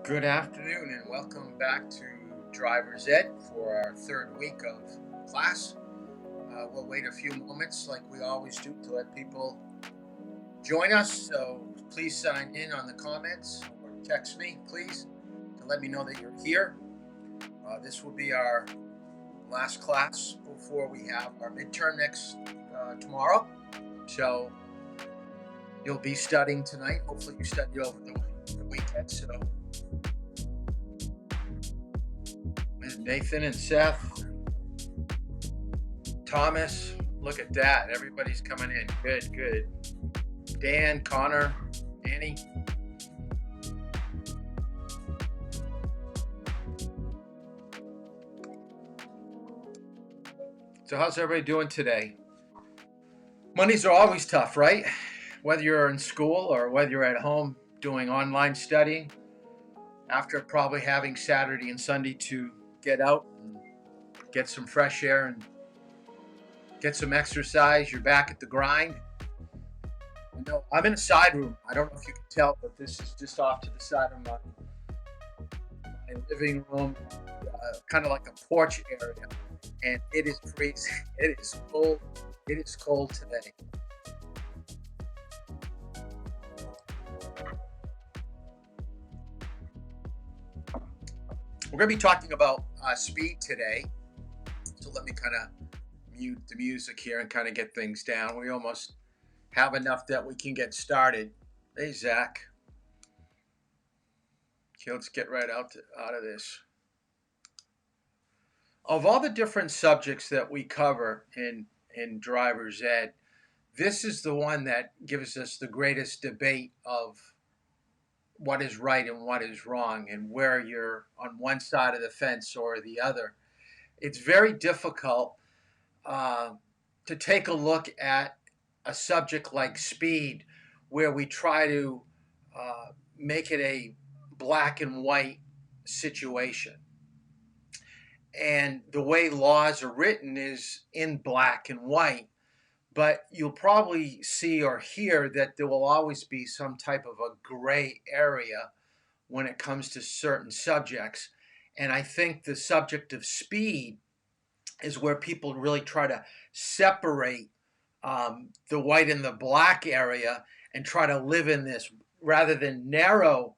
Good afternoon and welcome back to Driver's Ed for our third week of class. We'll wait a few moments like we always do to let people join us. So please sign in on the comments or text me, please, to let me know that you're here. This will be our last class before we have our midterm next tomorrow. So you'll be studying tonight. Hopefully you studied over the weekend. So Nathan and Seth, Thomas, look at that. Everybody's coming in. Good, good. Dan, Connor, Annie. So how's everybody doing today? Mondays are always tough, right? Whether you're in school or whether you're at home doing online studying, after probably having Saturday and Sunday to get out and get some fresh air and get some exercise, you're back at the grind. I'm in a side room. I don't know if you can tell, but this is just off to the side of my living room, kind of like a porch area, and it is freezing. It is cold. It is cold today. We're going to be talking about speed today, so let me kind of mute the music here and kind of get things down. We almost have enough that we can get started. Hey, Zach. Okay, let's get right out of this. Of all the different subjects that we cover in Driver's Ed, this is the one that gives us the greatest debate of what is right and what is wrong and where you're on one side of the fence or the other. It's very difficult to take a look at a subject like speed where we try to make it a black and white situation. And the way laws are written is in black and white. But you'll probably see or hear that there will always be some type of a gray area when it comes to certain subjects. And I think the subject of speed is where people really try to separate the white and the black area and try to live in this rather than narrow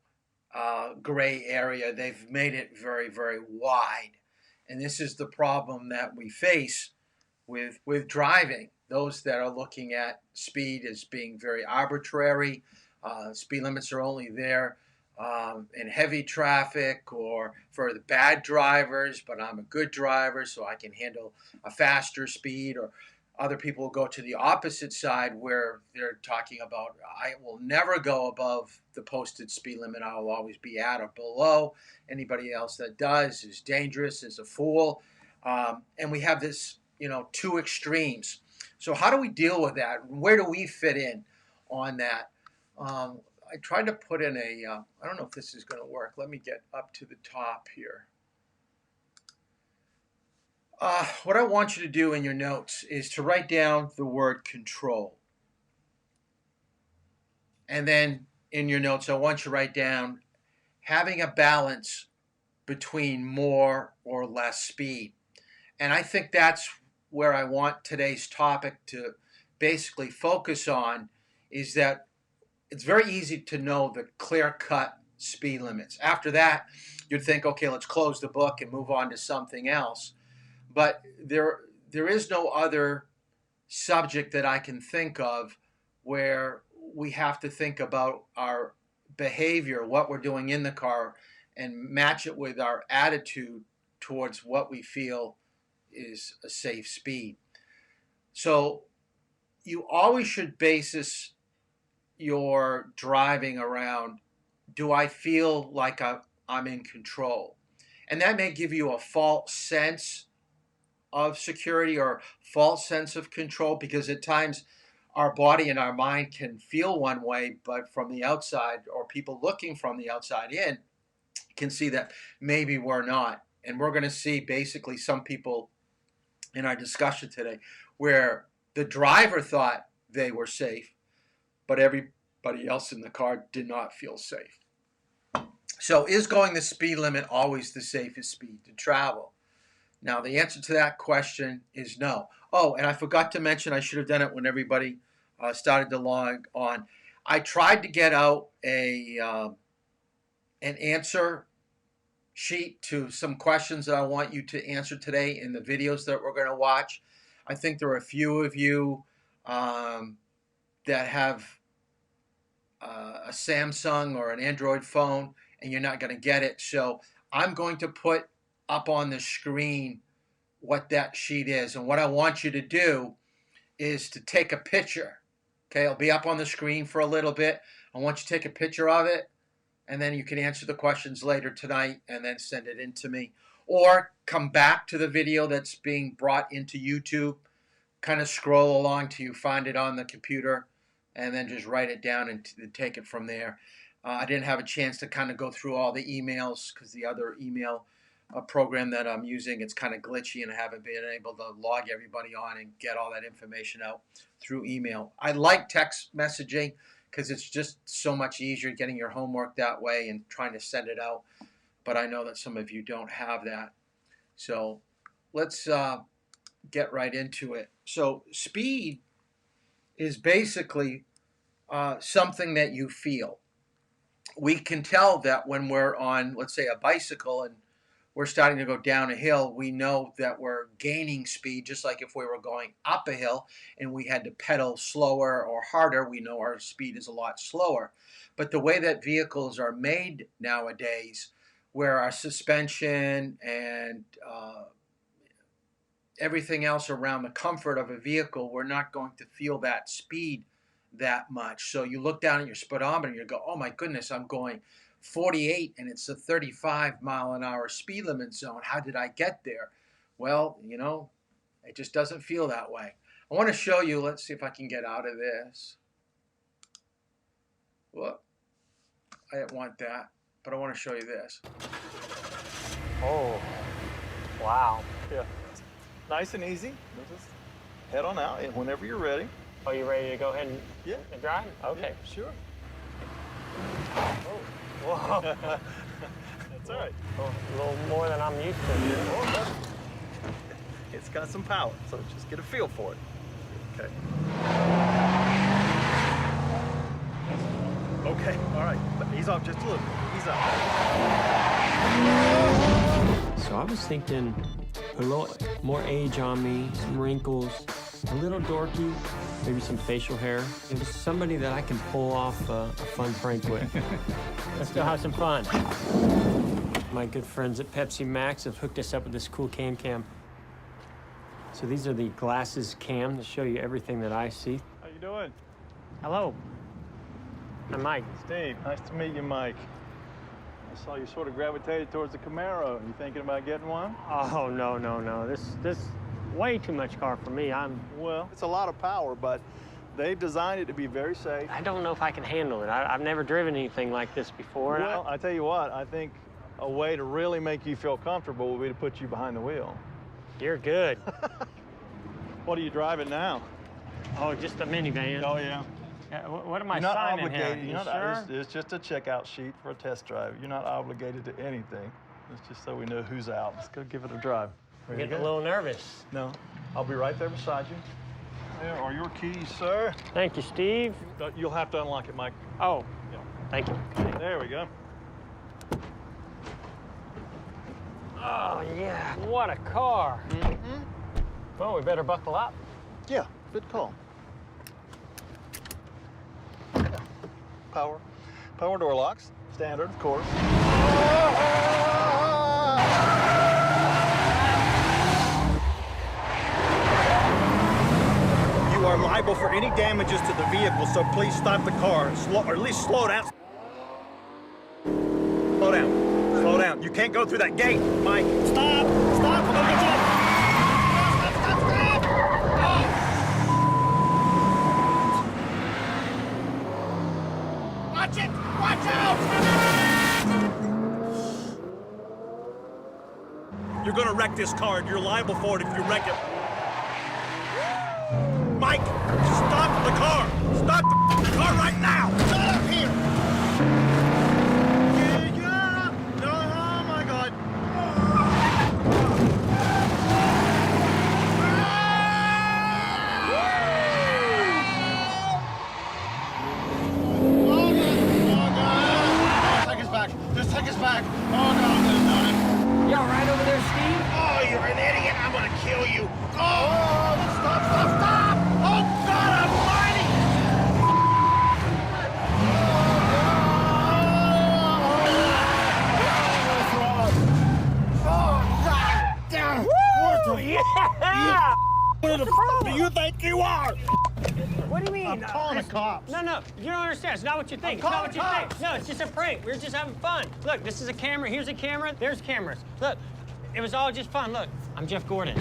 gray area. They've made it very, very wide. And this is the problem that we face with driving. Those that are looking at speed as being very arbitrary. Speed limits are only there in heavy traffic or for the bad drivers, but I'm a good driver, so I can handle a faster speed. Or other people will go to the opposite side where they're talking about, I will never go above the posted speed limit. I will always be at or below. Anybody else that does is dangerous, is a fool. And we have this, two extremes. So how do we deal with that? Where do we fit in on that? I tried to put in I don't know if this is going to work. Let me get up to the top here. What I want you to do in your notes is to write down the word control. And then in your notes, I want you to write down having a balance between more or less speed. And I think that's where I want today's topic to basically focus on, is that it's very easy to know the clear-cut speed limits. After that, you'd think, okay, let's close the book and move on to something else. But there is no other subject that I can think of where we have to think about our behavior, what we're doing in the car, and match it with our attitude towards what we feel is a safe speed. So you always should base your driving around, do I feel like I'm in control? And that may give you a false sense of security or false sense of control, because at times our body and our mind can feel one way, but from the outside, or people looking from the outside in, can see that maybe we're not. And we're going to see basically some people in our discussion today where the driver thought they were safe, but everybody else in the car did not feel safe. So is going the speed limit always the safest speed to travel? Now, the answer to that question is no. Oh, and I forgot to mention, I should have done it when everybody started to log on. I tried to get out an answer sheet to some questions that I want you to answer today in the videos that we're going to watch. I think there are a few of you that have a Samsung or an Android phone and you're not going to get it. So I'm going to put up on the screen what that sheet is. And what I want you to do is to take a picture. Okay, it'll be up on the screen for a little bit. I want you to take a picture of it, and then you can answer the questions later tonight and then send it in to me. Or come back to the video that's being brought into YouTube, kind of scroll along till you find it on the computer, and then just write it down and take it from there. I didn't have a chance to kind of go through all the emails because the other email program that I'm using, it's kind of glitchy, and I haven't been able to log everybody on and get all that information out through email. I like text messaging because it's just so much easier getting your homework that way and trying to send it out. But I know that some of you don't have that. So let's get right into it. So speed is basically something that you feel. We can tell that when we're on, let's say, a bicycle and we're starting to go down a hill, we know that we're gaining speed, just like if we were going up a hill and we had to pedal slower or harder, we know our speed is a lot slower. But the way that vehicles are made nowadays, where our suspension and everything else around the comfort of a vehicle, we're not going to feel that speed that much. So you look down at your speedometer and you go, oh my goodness, I'm going 48 and it's a 35-mile-an-hour speed limit zone. How did I get there? Well, you know, it just doesn't feel that way. I want to show you, let's see if I can get out of this. Whoop. I didn't want that, but I want to show you this. Oh, wow. Yeah, nice and easy. Just head on out, and whenever you're ready. Are you ready to go ahead and drive? Okay. Yeah, sure. Oh, whoa. That's all right. Oh, a little more than I'm used to. Yeah. Oh, it's got some power, so just get a feel for it. Okay. Okay, all right. Ease off just a little bit. Ease off. So I was thinking a little more age on me, some wrinkles, a little dorky, maybe some facial hair. It was somebody that I can pull off a fun prank with. Let's go have some fun. My good friends at Pepsi Max have hooked us up with this cool cam. So these are the glasses cam to show you everything that I see. How you doing? Hello. I'm Mike. Steve, nice to meet you, Mike. I saw you sort of gravitated towards the Camaro. You thinking about getting one? Oh, no. This way too much car for me. Well, it's a lot of power, but they've designed it to be very safe. I don't know if I can handle it. I've never driven anything like this before. Well, I tell you what, I think a way to really make you feel comfortable would be to put you behind the wheel. You're good. What are you driving now? Oh, just a minivan. Oh, yeah. What am I You're not signing obligated. here? You're You not, sure? it's just a checkout sheet for a test drive. You're not obligated to anything. It's just so we know who's out. Let's go give it a drive. I'm getting a little nervous. No, I'll be right there beside you. There are your keys, sir. Thank you, Steve. You'll have to unlock it, Mike. Oh, Yeah. thank you. There we go. Oh, yeah. What a car. Mm-hmm. Well, we better buckle up. Yeah, good call. Yeah. Power door locks. Standard, of course. You are liable for any damages to the vehicle, so please stop the car, or at least slow down. Slow down. Slow down. You can't go through that gate, Mike. Stop! Stop! I'm gonna get you. Watch it! Watch out! You're gonna wreck this car, and you're liable for it if you wreck it. Mike, stop the car! Stop the car right now! Get up here! you think you are? What do you mean? I'm calling the cops. No, you don't understand. It's not what you think. It's not what you think. No, it's just a prank. We're just having fun. Look, this is a camera. Here's a camera. There's cameras. Look, it was all just fun. Look, I'm Jeff Gordon.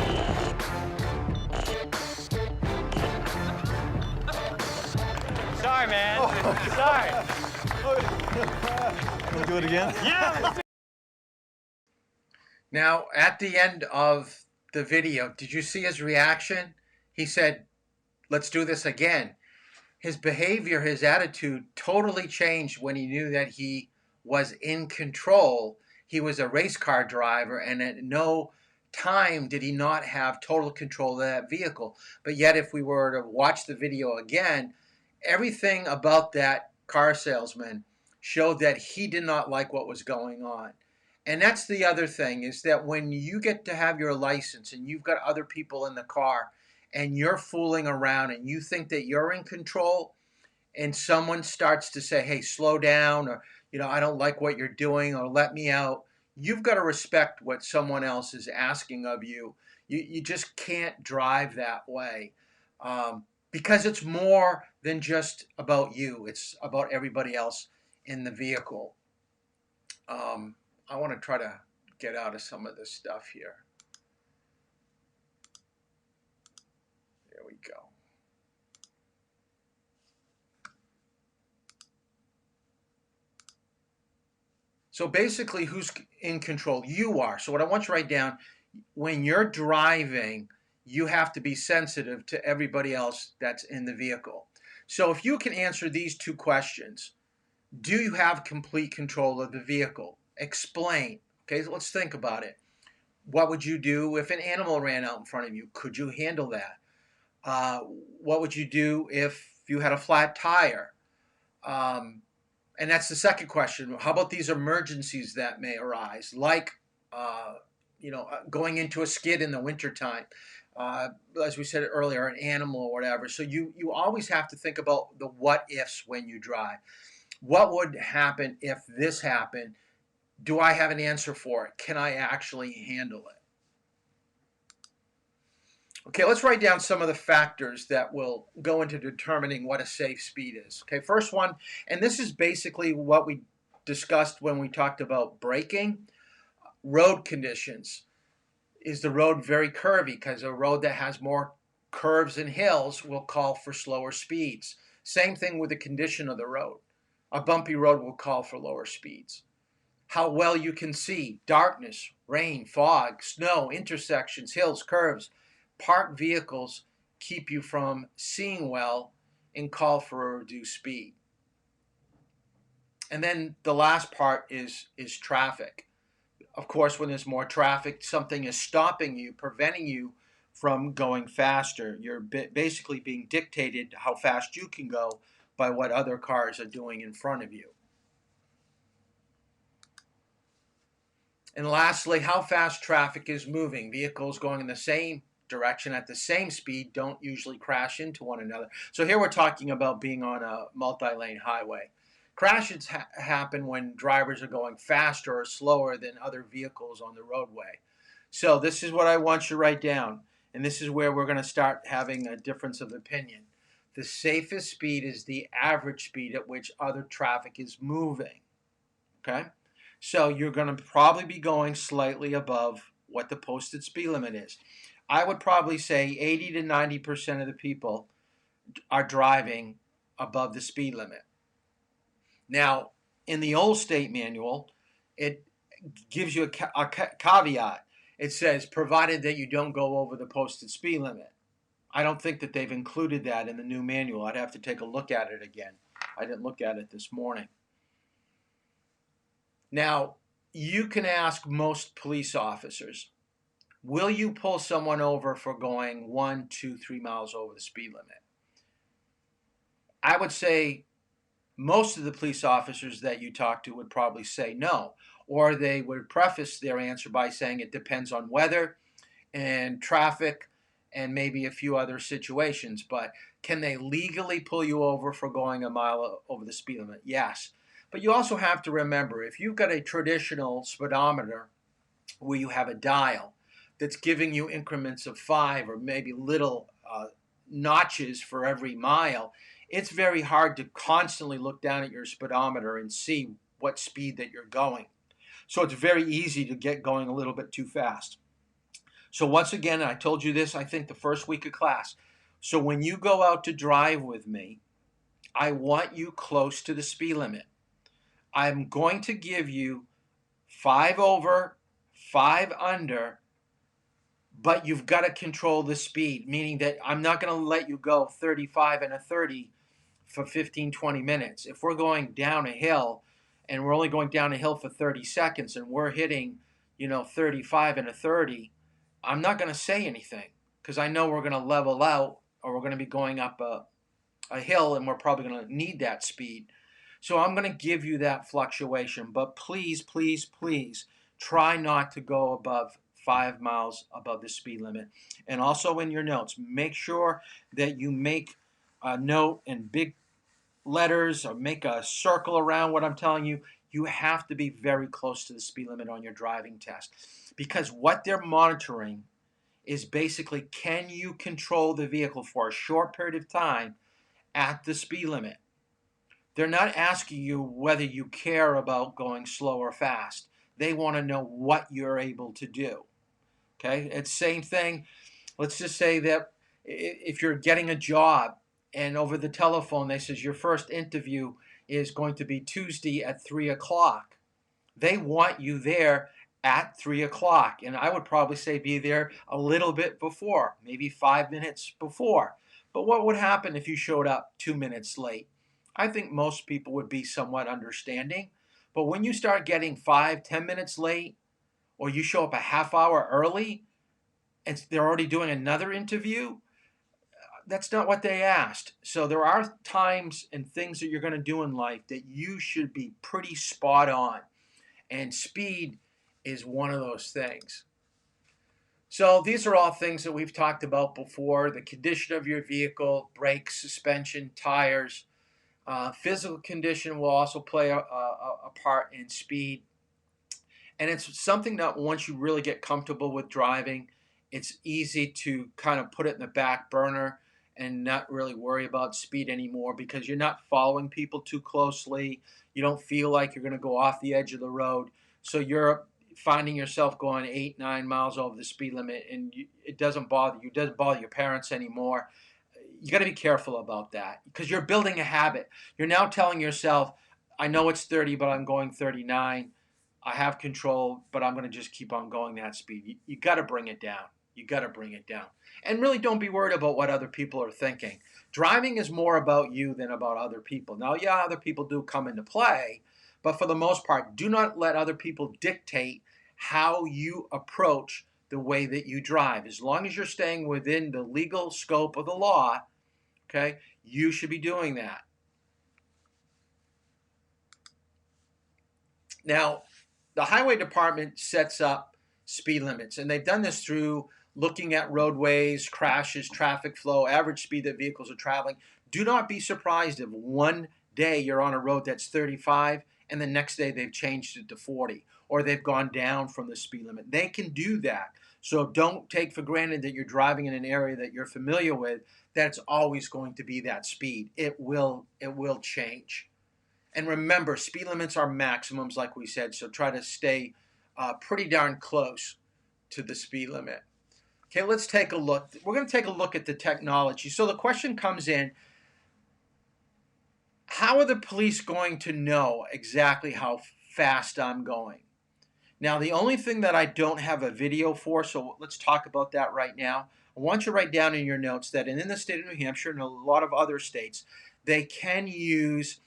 Sorry, man. Sorry. Can we do it again? Yeah. Now, at the end of the video, did you see his reaction? He said, let's do this again. His behavior, his attitude totally changed when he knew that he was in control. He was a race car driver, and at no time did he not have total control of that vehicle. But yet, if we were to watch the video again, everything about that car salesman showed that he did not like what was going on. And that's the other thing, is that when you get to have your license and you've got other people in the car and you're fooling around and you think that you're in control, and someone starts to say, hey, slow down, or, I don't like what you're doing, or let me out, you've got to respect what someone else is asking of you. You just can't drive that way, because it's more than just about you. It's about everybody else in the vehicle. I want to try to get out of some of this stuff here. There we go. So basically, who's in control? You are. So what I want you to write down, when you're driving, you have to be sensitive to everybody else that's in the vehicle. So if you can answer these two questions, do you have complete control of the vehicle? Explain. Okay, so let's think about it. What would you do if an animal ran out in front of you? Could you handle that? What would you do if you had a flat tire? And that's the second question. How about these emergencies that may arise, like going into a skid in the wintertime, as we said earlier, an animal or whatever. So you always have to think about the what ifs when you drive. What would happen if this happened? Do I have an answer for it? Can I actually handle it? Okay, let's write down some of the factors that will go into determining what a safe speed is. Okay, first one, and this is basically what we discussed when we talked about braking. Road conditions. Is the road very curvy? Because a road that has more curves and hills will call for slower speeds. Same thing with the condition of the road. A bumpy road will call for lower speeds. How well you can see, darkness, rain, fog, snow, intersections, hills, curves. Parked vehicles keep you from seeing well and call for a reduced speed. And then the last part is traffic. Of course, when there's more traffic, something is stopping you, preventing you from going faster. You're basically being dictated how fast you can go by what other cars are doing in front of you. And lastly, how fast traffic is moving. Vehicles going in the same direction at the same speed don't usually crash into one another. So here we're talking about being on a multi-lane highway. Crashes happen when drivers are going faster or slower than other vehicles on the roadway. So this is what I want you to write down, and this is where we're going to start having a difference of opinion. The safest speed is the average speed at which other traffic is moving. Okay? So you're going to probably be going slightly above what the posted speed limit is. I would probably say 80 to 90% of the people are driving above the speed limit. Now, in the old state manual, it gives you a caveat. It says, provided that you don't go over the posted speed limit. I don't think that they've included that in the new manual. I'd have to take a look at it again. I didn't look at it this morning. Now, you can ask most police officers, will you pull someone over for going 1, 2, 3 miles over the speed limit? I would say most of the police officers that you talk to would probably say no, or they would preface their answer by saying it depends on weather and traffic and maybe a few other situations. But can they legally pull you over for going a mile over the speed limit? Yes. But you also have to remember, if you've got a traditional speedometer where you have a dial that's giving you increments of 5 or maybe little notches for every mile, it's very hard to constantly look down at your speedometer and see what speed that you're going. So it's very easy to get going a little bit too fast. So once again, and I told you this, I think the first week of class. So when you go out to drive with me, I want you close to the speed limit. I'm going to give you 5 over, 5 under, but you've got to control the speed, meaning that I'm not going to let you go 35 and a 30 for 15, 20 minutes. If we're going down a hill and we're only going down a hill for 30 seconds and we're hitting, 35 and a 30, I'm not going to say anything because I know we're going to level out or we're going to be going up a hill and we're probably going to need that speed. So I'm going to give you that fluctuation, but please, please, please try not to go above 5 miles above the speed limit. And also in your notes, make sure that you make a note in big letters or make a circle around what I'm telling you. You have to be very close to the speed limit on your driving test because what they're monitoring is basically, can you control the vehicle for a short period of time at the speed limit? They're not asking you whether you care about going slow or fast. They want to know what you're able to do. Okay, it's the same thing. Let's just say that if you're getting a job and over the telephone they says your first interview is going to be Tuesday at 3 o'clock. They want you there at 3 o'clock. And I would probably say be there a little bit before, maybe 5 minutes before. But what would happen if you showed up 2 minutes late? I think most people would be somewhat understanding. But when you start getting 5, 10 minutes late, or you show up a half hour early and they're already doing another interview, that's not what they asked. So there are times and things that you're going to do in life that you should be pretty spot on. And speed is one of those things. So these are all things that we've talked about before: the condition of your vehicle, brakes, suspension, tires. Physical condition will also play a part in speed. And it's something that once you really get comfortable with driving, it's easy to kind of put it in the back burner and not really worry about speed anymore because you're not following people too closely. You don't feel like you're going to go off the edge of the road. So you're finding yourself going 8, 9 miles over the speed limit, and it doesn't bother you. It doesn't bother your parents anymore. You got to be careful about that because you're building a habit. You're now telling yourself, I know it's 30, but I'm going 39. I have control, but I'm going to just keep on going that speed. You got to bring it down. You got to bring it down. And really don't be worried about what other people are thinking. Driving is more about you than about other people. Now, yeah, other people do come into play, but for the most part, do not let other people dictate how you approach the way that you drive. As long as you're staying within the legal scope of the law, okay, you should be doing that. Now, the highway department sets up speed limits, and they've done this through looking at roadways, crashes, traffic flow, average speed that vehicles are traveling. Do not be surprised if one day you're on a road that's 35 and the next day they've changed it to 40 or they've gone down from the speed limit. They can do that. So don't take for granted that you're driving in an area that you're familiar with, that it's always going to be that speed. It will change. And remember, speed limits are maximums, like we said, so try to stay pretty darn close to the speed limit. Okay, let's take a look. We're going to take a look at the technology. So the question comes in, how are the police going to know exactly how fast I'm going? Now, the only thing that I don't have a video for, so let's talk about that right now. I want you to write down in your notes that in the state of New Hampshire and a lot of other states, they can use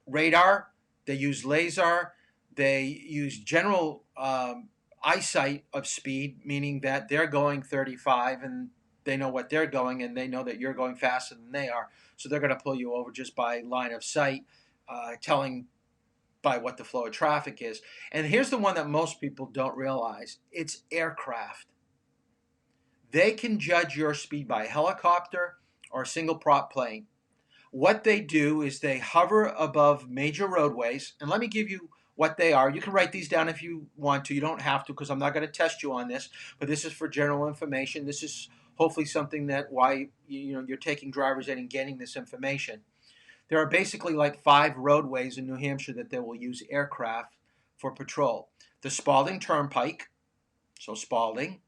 radar, they use laser, they use general eyesight of speed, meaning that they're going 35 and they know what they're going and they know that you're going faster than they are. So they're going to pull you over just by line of sight, telling by what the flow of traffic is. And here's the one that most people don't realize. It's aircraft. They can judge your speed by helicopter or a single prop plane. What they do is they hover above major roadways, and let me give you what they are. You can write these down if you want to. You don't have to because I'm not going to test you on this, but this is for general information. This is hopefully something that why you're taking driver's ed and getting this information. There are basically like 5 roadways in New Hampshire that they will use aircraft for patrol. The Spalding Turnpike, so Spalding,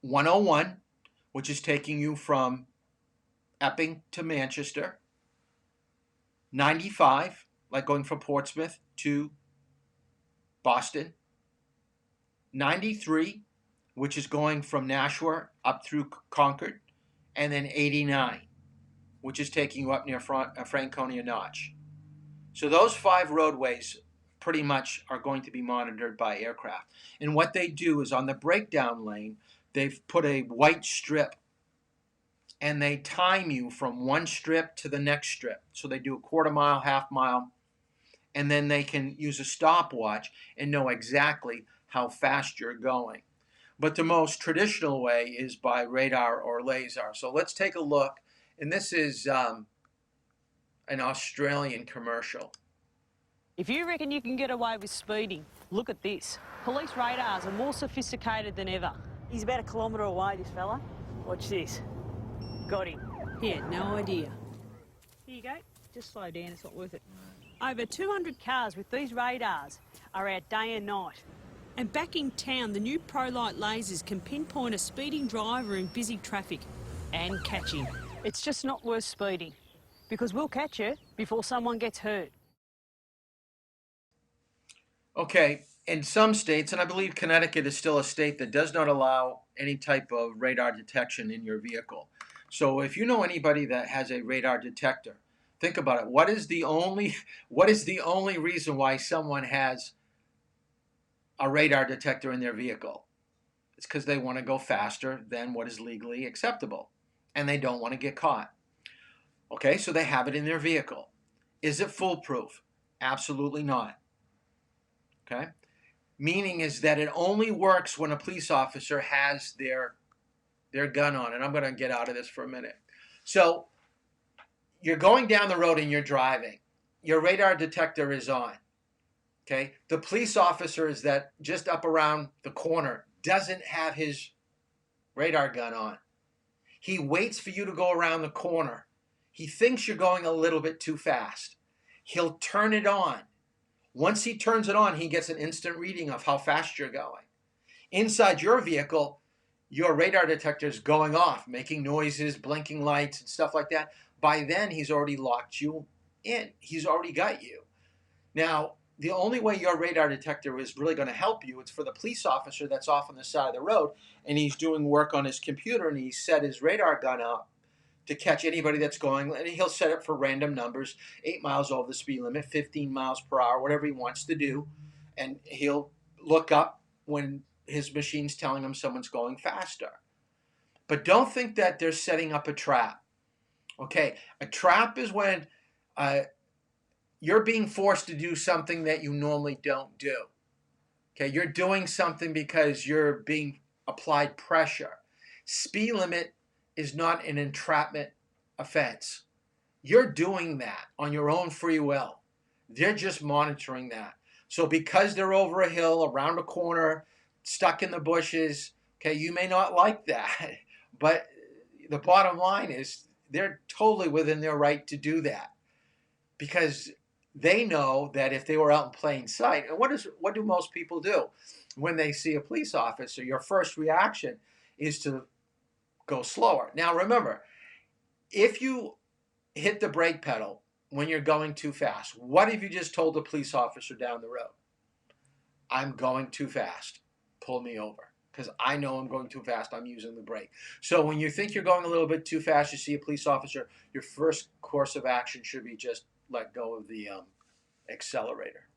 101, which is taking you from Epping to Manchester, 95, like going from Portsmouth to Boston, 93, which is going from Nashua up through Concord, and then 89, which is taking you up near Franconia Notch. So those 5 roadways pretty much are going to be monitored by aircraft. And what they do is on the breakdown lane, they've put a white strip and they time you from one strip to the next strip. So they do a quarter mile, half mile, and then they can use a stopwatch and know exactly how fast you're going. But the most traditional way is by radar or laser. So let's take a look. And this is an Australian commercial. If you reckon you can get away with speeding, look at this. Police radars are more sophisticated than ever. He's about 1 kilometre away, this fella. Watch this. Got him. He had no idea. Here you go. Just slow down, it's not worth it. Over 200 cars with these radars are out day and night. And back in town, the new ProLight lasers can pinpoint a speeding driver in busy traffic. And catch him. It's just not worth speeding, because we'll catch you before someone gets hurt. Okay, in some states, and I believe Connecticut is still a state that does not allow any type of radar detection in your vehicle. So if you know anybody that has a radar detector, think about it. What is the only reason why someone has a radar detector in their vehicle? It's because they want to go faster than what is legally acceptable, and they don't want to get caught. Okay, so they have it in their vehicle. Is it foolproof? Absolutely not. Okay, meaning is that it only works when a police officer has their gun on. And I'm going to get out of this for a minute. So you're going down the road and you're driving. Your radar detector is on. Okay, the police officer is that just up around the corner doesn't have his radar gun on. He waits for you to go around the corner. He thinks you're going a little bit too fast. He'll turn it on. Once he turns it on, he gets an instant reading of how fast you're going. Inside your vehicle, your radar detector is going off, making noises, blinking lights, and stuff like that. By then, he's already locked you in. He's already got you. Now, the only way your radar detector is really going to help you, it's for the police officer that's off on the side of the road, and he's doing work on his computer, and he set his radar gun up to catch anybody that's going, and he'll set it for random numbers, 8 miles over the speed limit, 15 miles per hour, whatever he wants to do, and he'll look up when his machine's telling him someone's going faster. But don't think that they're setting up a trap. Okay, a trap is when you're being forced to do something that you normally don't do. Okay, you're doing something because you're being applied pressure. Speed limit is not an entrapment offense. You're doing that on your own free will. They're just monitoring that. So because they're over a hill, around a corner, stuck in the bushes, okay, you may not like that. But the bottom line is they're totally within their right to do that. Because they know that if they were out in plain sight, and what do most people do when they see a police officer? Your first reaction is to go slower. Now remember, if you hit the brake pedal when you're going too fast, what if you just told the police officer down the road, I'm going too fast, pull me over, because I know I'm going too fast, I'm using the brake. So when you think you're going a little bit too fast, you see a police officer, your first course of action should be just let go of the accelerator.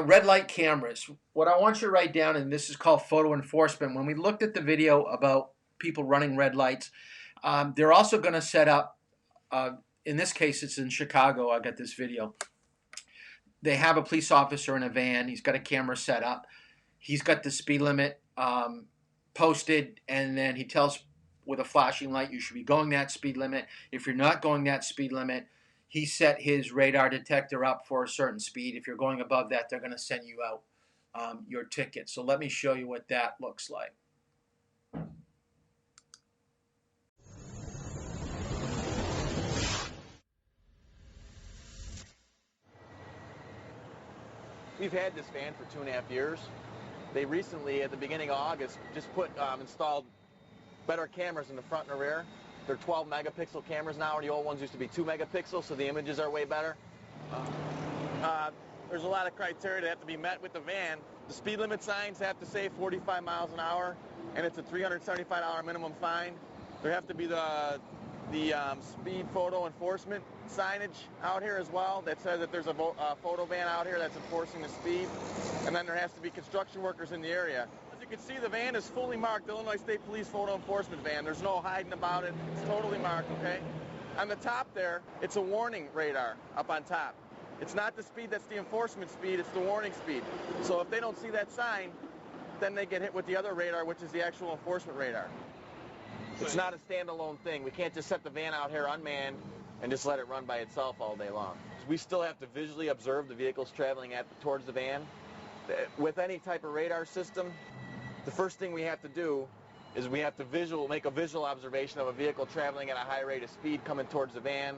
Red light cameras. What I want you to write down, and this is called photo enforcement. When we looked at the video about people running red lights, they're also going to set up, in this case it's in Chicago, I got this video. They have a police officer in a van. He's got a camera set up. He's got the speed limit posted, and then he tells with a flashing light you should be going that speed limit. If you're not going that speed limit, he set his radar detector up for a certain speed. If you're going above that, they're going to send you out your ticket. So let me show you what that looks like. We've had this van for 2.5 years. They recently, at the beginning of August, just installed better cameras in the front and the rear. They're 12 megapixel cameras now. The old ones used to be 2 megapixels, so the images are way better. There's a lot of criteria that have to be met with the van. The speed limit signs have to say 45 miles an hour, and it's a $375 minimum fine. There have to be the speed photo enforcement signage out here as well that says that there's a photo van out here that's enforcing the speed. And then there has to be construction workers in the area. As you can see, the van is fully marked Illinois State Police photo enforcement van. There's no hiding about it. It's totally marked, okay? On the top there, it's a warning radar up on top. It's not the speed that's the enforcement speed, it's the warning speed. So if they don't see that sign, then they get hit with the other radar, which is the actual enforcement radar. It's not a standalone thing. We can't just set the van out here unmanned and just let it run by itself all day long. We still have to visually observe the vehicles traveling towards the van. With any type of radar system, the first thing we have to do is we have to make a visual observation of a vehicle traveling at a high rate of speed coming towards the van.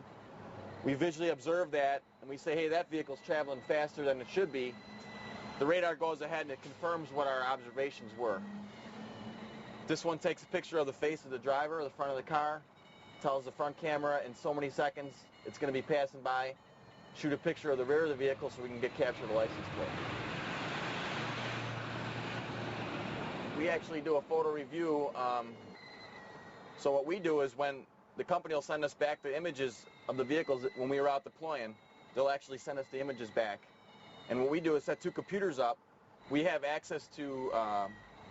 We visually observe that, and we say, hey, that vehicle's traveling faster than it should be. The radar goes ahead and it confirms what our observations were. This one takes a picture of the face of the driver, the front of the car, tells the front camera in so many seconds it's going to be passing by. Shoot a picture of the rear of the vehicle so we can capture the license plate. We actually do a photo review. So what we do is when the company will send us back the images of the vehicles when we were out deploying, they'll actually send us the images back. And what we do is set 2 computers up. We have access to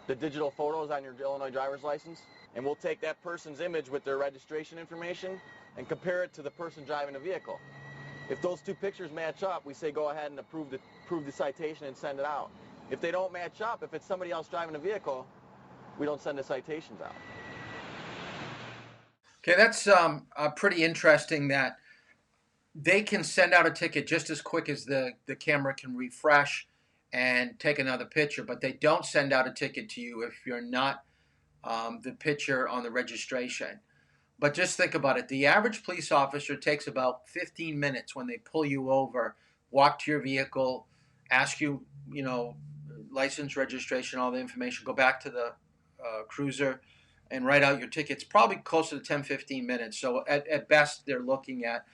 the digital photos on your Illinois driver's license, and we'll take that person's image with their registration information and compare it to the person driving the vehicle. If those 2 pictures match up, we say go ahead and approve the citation and send it out. If they don't match up, if it's somebody else driving the vehicle, we don't send the citations out. Okay, that's pretty interesting that they can send out a ticket just as quick as the camera can refresh and take another picture, but they don't send out a ticket to you if you're not the picture on the registration. But just think about it. The average police officer takes about 15 minutes when they pull you over, walk to your vehicle, ask you, license, registration, all the information, go back to the cruiser and write out your tickets, probably closer to 10-15 minutes. So at best, they're looking at,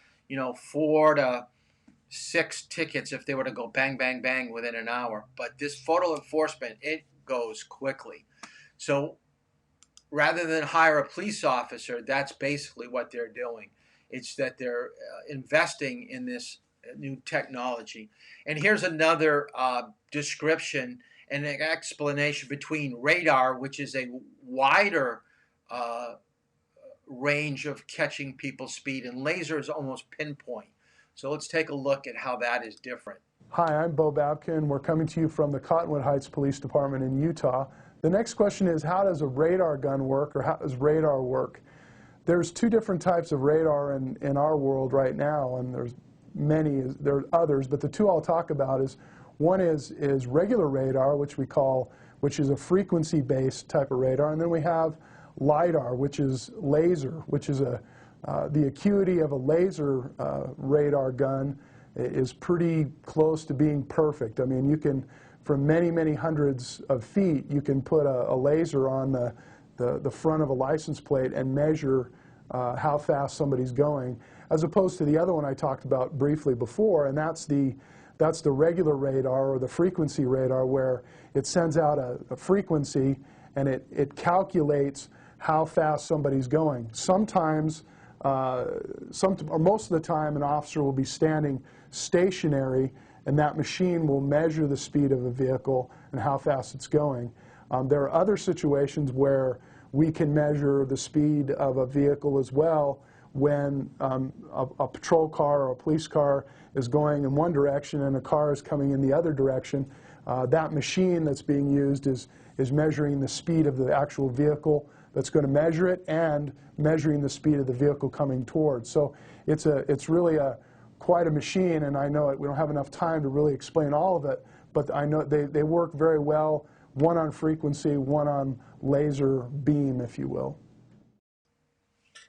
4 to 6 tickets if they were to go bang, bang, bang within an hour. But this photo enforcement, it goes quickly. So rather than hire a police officer, that's basically what they're doing. It's that they're investing in this new technology. And here's another description and an explanation between radar, which is a wider range of catching people's speed, and laser is almost pinpoint. So let's take a look at how that is different. Hi, I'm Bo Babkin. We're coming to you from the Cottonwood Heights Police Department in Utah. The next question is, how does a radar gun work, or how does radar work? There's 2 different types of radar in our world right now, and there are others, but the 2 I'll talk about is, one is regular radar, which is a frequency-based type of radar, and then we have LiDAR, which is laser, which is the acuity of a laser radar gun is pretty close to being perfect. I mean, you can, from many, many hundreds of feet, you can put a laser on the front of a license plate and measure how fast somebody's going, as opposed to the other one I talked about briefly before, and that's the regular radar, or the frequency radar, where it sends out a frequency and it calculates how fast somebody's going. Sometimes, or most of the time, an officer will be standing stationary, and that machine will measure the speed of a vehicle and how fast it's going. There are other situations where we can measure the speed of a vehicle as well when a patrol car or a police car is going in one direction and a car is coming in the other direction. That machine that's being used is measuring the speed of the actual vehicle that's going to measure it, and measuring the speed of the vehicle coming towards. So it's really a quite a machine, and I know we don't have enough time to really explain all of it, but I know they work very well, one on frequency, one on laser beam, if you will.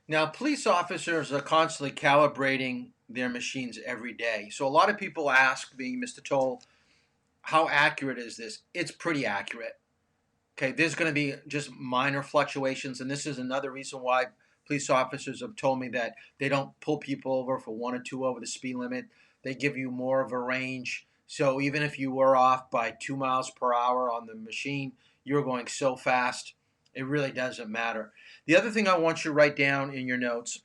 Now, police officers are constantly calibrating their machines every day. So a lot of people ask me, Mr. Toll, how accurate is this? It's pretty accurate. Okay, there's going to be just minor fluctuations, and this is another reason why police officers have told me that they don't pull people over for 1 or 2 over the speed limit. They give you more of a range. So even if you were off by 2 miles per hour on the machine, you're going so fast, it really doesn't matter. The other thing I want you to write down in your notes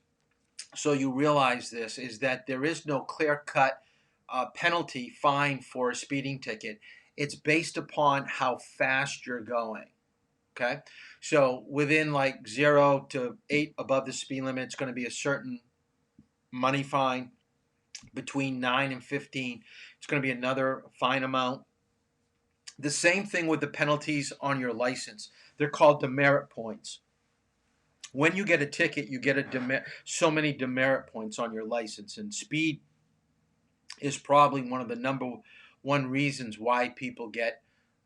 so you realize this is that there is no clear-cut penalty fine for a speeding ticket. It's based upon how fast you're going. Okay, so within like 0 to 8 above the speed limit, it's going to be a certain money fine. Between 9 and 15, it's going to be another fine amount. The same thing with the penalties on your license. They're called demerit points. When you get a ticket, you get so many demerit points on your license, and speed is probably one of the #1 reasons why people get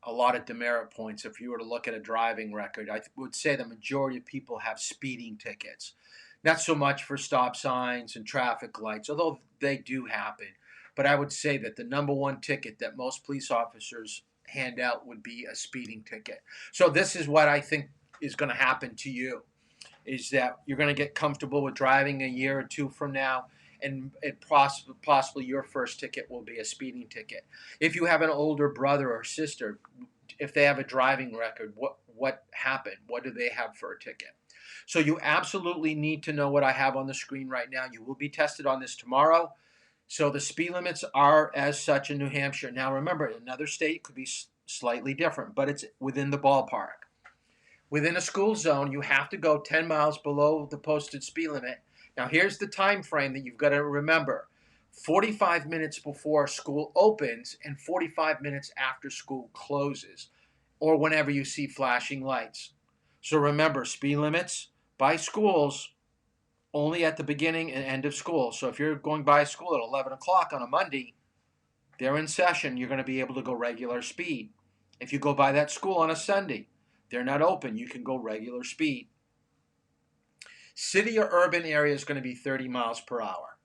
a lot of demerit points. If you were to look at a driving record, I would say the majority of people have speeding tickets. Not so much for stop signs and traffic lights, although they do happen. But I would say that the #1 ticket that most police officers hand out would be a speeding ticket. So this is what I think is going to happen to you, is that you're going to get comfortable with driving a year or 2 from now, and possibly your first ticket will be a speeding ticket. If you have an older brother or sister, if they have a driving record, what happened? What do they have for a ticket? So you absolutely need to know what I have on the screen right now. You will be tested on this tomorrow. So the speed limits are as such in New Hampshire. Now remember, another state could be slightly different, but it's within the ballpark. Within a school zone, you have to go 10 miles below the posted speed limit. Now here's the time frame that you've got to remember. 45 minutes before school opens and 45 minutes after school closes, or whenever you see flashing lights. So remember, speed limits by schools only at the beginning and end of school. So if you're going by school at 11 o'clock on a Monday, they're in session, you're going to be able to go regular speed. If you go by that school on a Sunday, they're not open, you can go regular speed. City or urban area is going to be 30 miles per hour.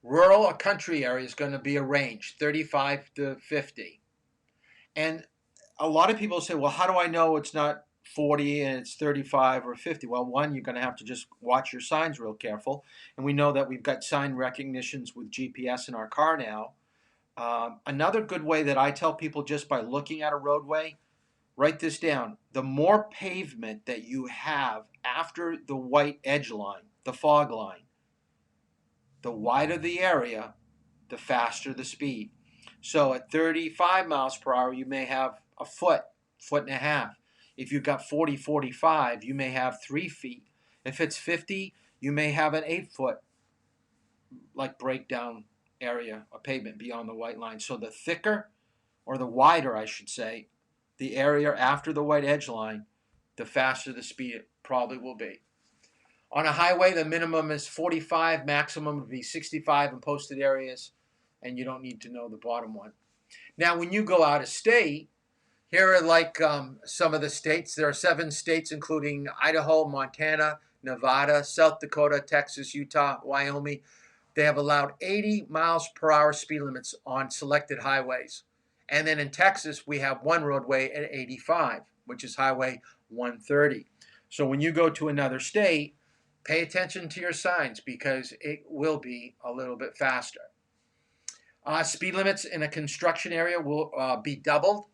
Rural or country area is going to be a range, 35 to 50. And a lot of people say, well, how do I know it's not 40 and it's 35 or 50? Well, one, you're going to have to just watch your signs real careful. And we know that we've got sign recognitions with GPS in our car now. Another good way that I tell people just by looking at a roadway, write this down. The more pavement that you have after the white edge line, the fog line, the wider the area, the faster the speed. So at 35 miles per hour, you may have a foot and a half. If you've got 40, 45, you may have 3 feet. If it's 50, you may have an 8-foot like breakdown area of pavement beyond the white line. So the thicker, or the wider, I should say, the area after the white edge line, the faster the speed it probably will be. On a highway, the minimum is 45, maximum would be 65 in posted areas, and you don't need to know the bottom one. Now, when you go out of state, here are like some of the states. There are 7 states, including Idaho, Montana, Nevada, South Dakota, Texas, Utah, Wyoming. They have allowed 80 miles per hour speed limits on selected highways. And then in Texas, we have one roadway at 85, which is Highway 130. So when you go to another state, pay attention to your signs because it will be a little bit faster. Speed limits in a construction area will be doubled.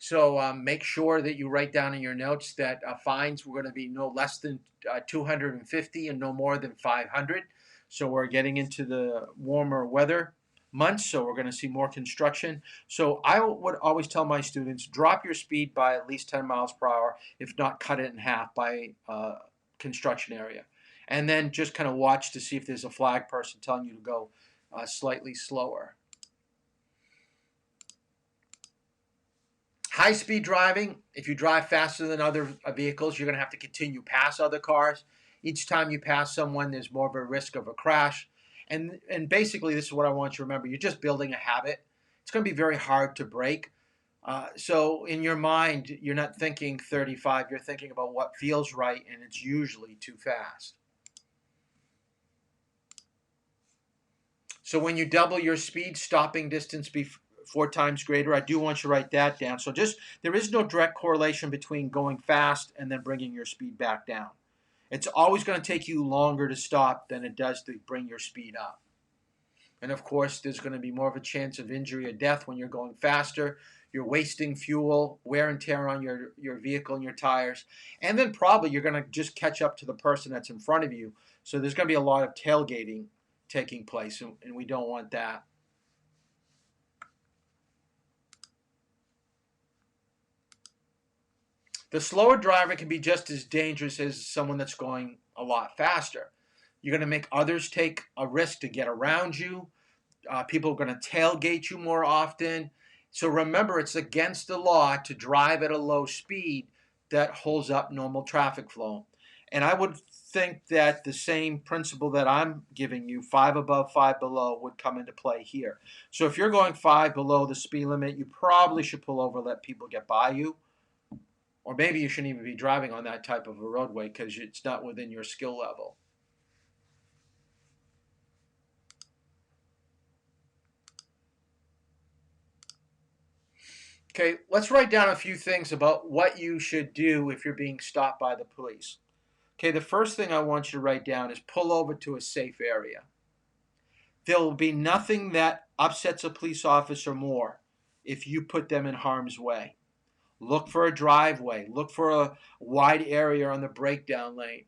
So make sure that you write down in your notes that fines were going to be no less than 250 and no more than 500. So we're getting into the warmer weather months, so we're going to see more construction. So I would always tell my students, drop your speed by at least 10 miles per hour, if not cut it in half by construction area. And then just kind of watch to see if there's a flag person telling you to go slightly slower. High-speed driving, if you drive faster than other vehicles, you're going to have to continue past other cars. Each time you pass someone, there's more of a risk of a crash. And basically, this is what I want you to remember. You're just building a habit. It's going to be very hard to break. So in your mind, you're not thinking 35. You're thinking about what feels right, and it's usually too fast. So when you double your speed, stopping distance be 4 times greater. I do want you to write that down. So there is no direct correlation between going fast and then bringing your speed back down. It's always going to take you longer to stop than it does to bring your speed up. And of course, there's going to be more of a chance of injury or death when you're going faster. You're wasting fuel, wear and tear on your vehicle and your tires. And then probably you're going to just catch up to the person that's in front of you. So there's going to be a lot of tailgating taking place, and we don't want that. The slower driver can be just as dangerous as someone that's going a lot faster. You're going to make others take a risk to get around you. People are going to tailgate you more often. So remember, it's against the law to drive at a low speed that holds up normal traffic flow. And I would think that the same principle that I'm giving you, 5 above, 5 below, would come into play here. So if you're going 5 below the speed limit, you probably should pull over, let people get by you. Or maybe you shouldn't even be driving on that type of a roadway because it's not within your skill level. Okay, let's write down a few things about what you should do if you're being stopped by the police. Okay, the first thing I want you to write down is pull over to a safe area. There will be nothing that upsets a police officer more if you put them in harm's way. Look for a driveway. Look for a wide area on the breakdown lane.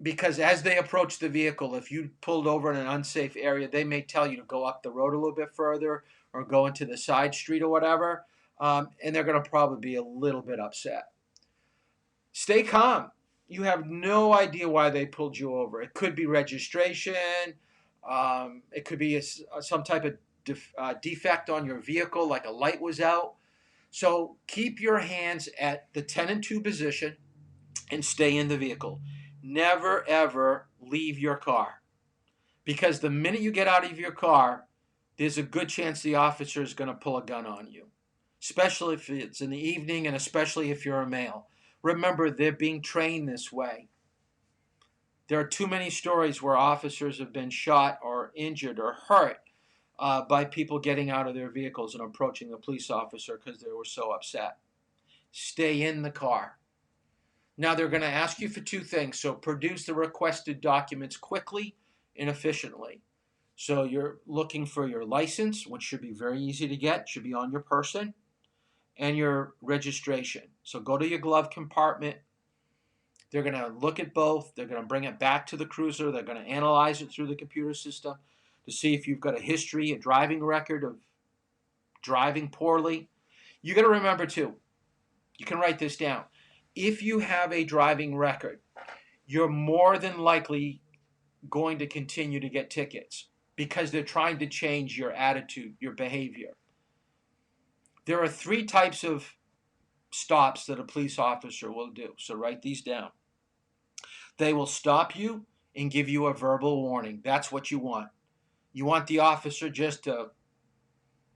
Because as they approach the vehicle, if you pulled over in an unsafe area, they may tell you to go up the road a little bit further or go into the side street or whatever, and they're going to probably be a little bit upset. Stay calm. You have no idea why they pulled you over. It could be registration. It could be some type of defect on your vehicle, like a light was out. So keep your hands at the 10 and 2 position and stay in the vehicle. Never, ever leave your car. Because the minute you get out of your car, there's a good chance the officer is going to pull a gun on you. Especially if it's in the evening and especially if you're a male. Remember, they're being trained this way. There are too many stories where officers have been shot or injured or hurt by people getting out of their vehicles and approaching the police officer because they were so upset. Stay in the car. Now, they're going to ask you for 2 things. So produce the requested documents quickly and efficiently. So you're looking for your license, which should be very easy to get, should be on your person, and your registration. So go to your glove compartment. They're going to look at both. They're going to bring it back to the cruiser. They're going to analyze it through the computer system to see if you've got a history, a driving record of driving poorly. You got to remember too, you can write this down. If you have a driving record, you're more than likely going to continue to get tickets because they're trying to change your attitude, your behavior. There are 3 types of stops that a police officer will do. So write these down. They will stop you and give you a verbal warning. That's what you want. You want the officer just to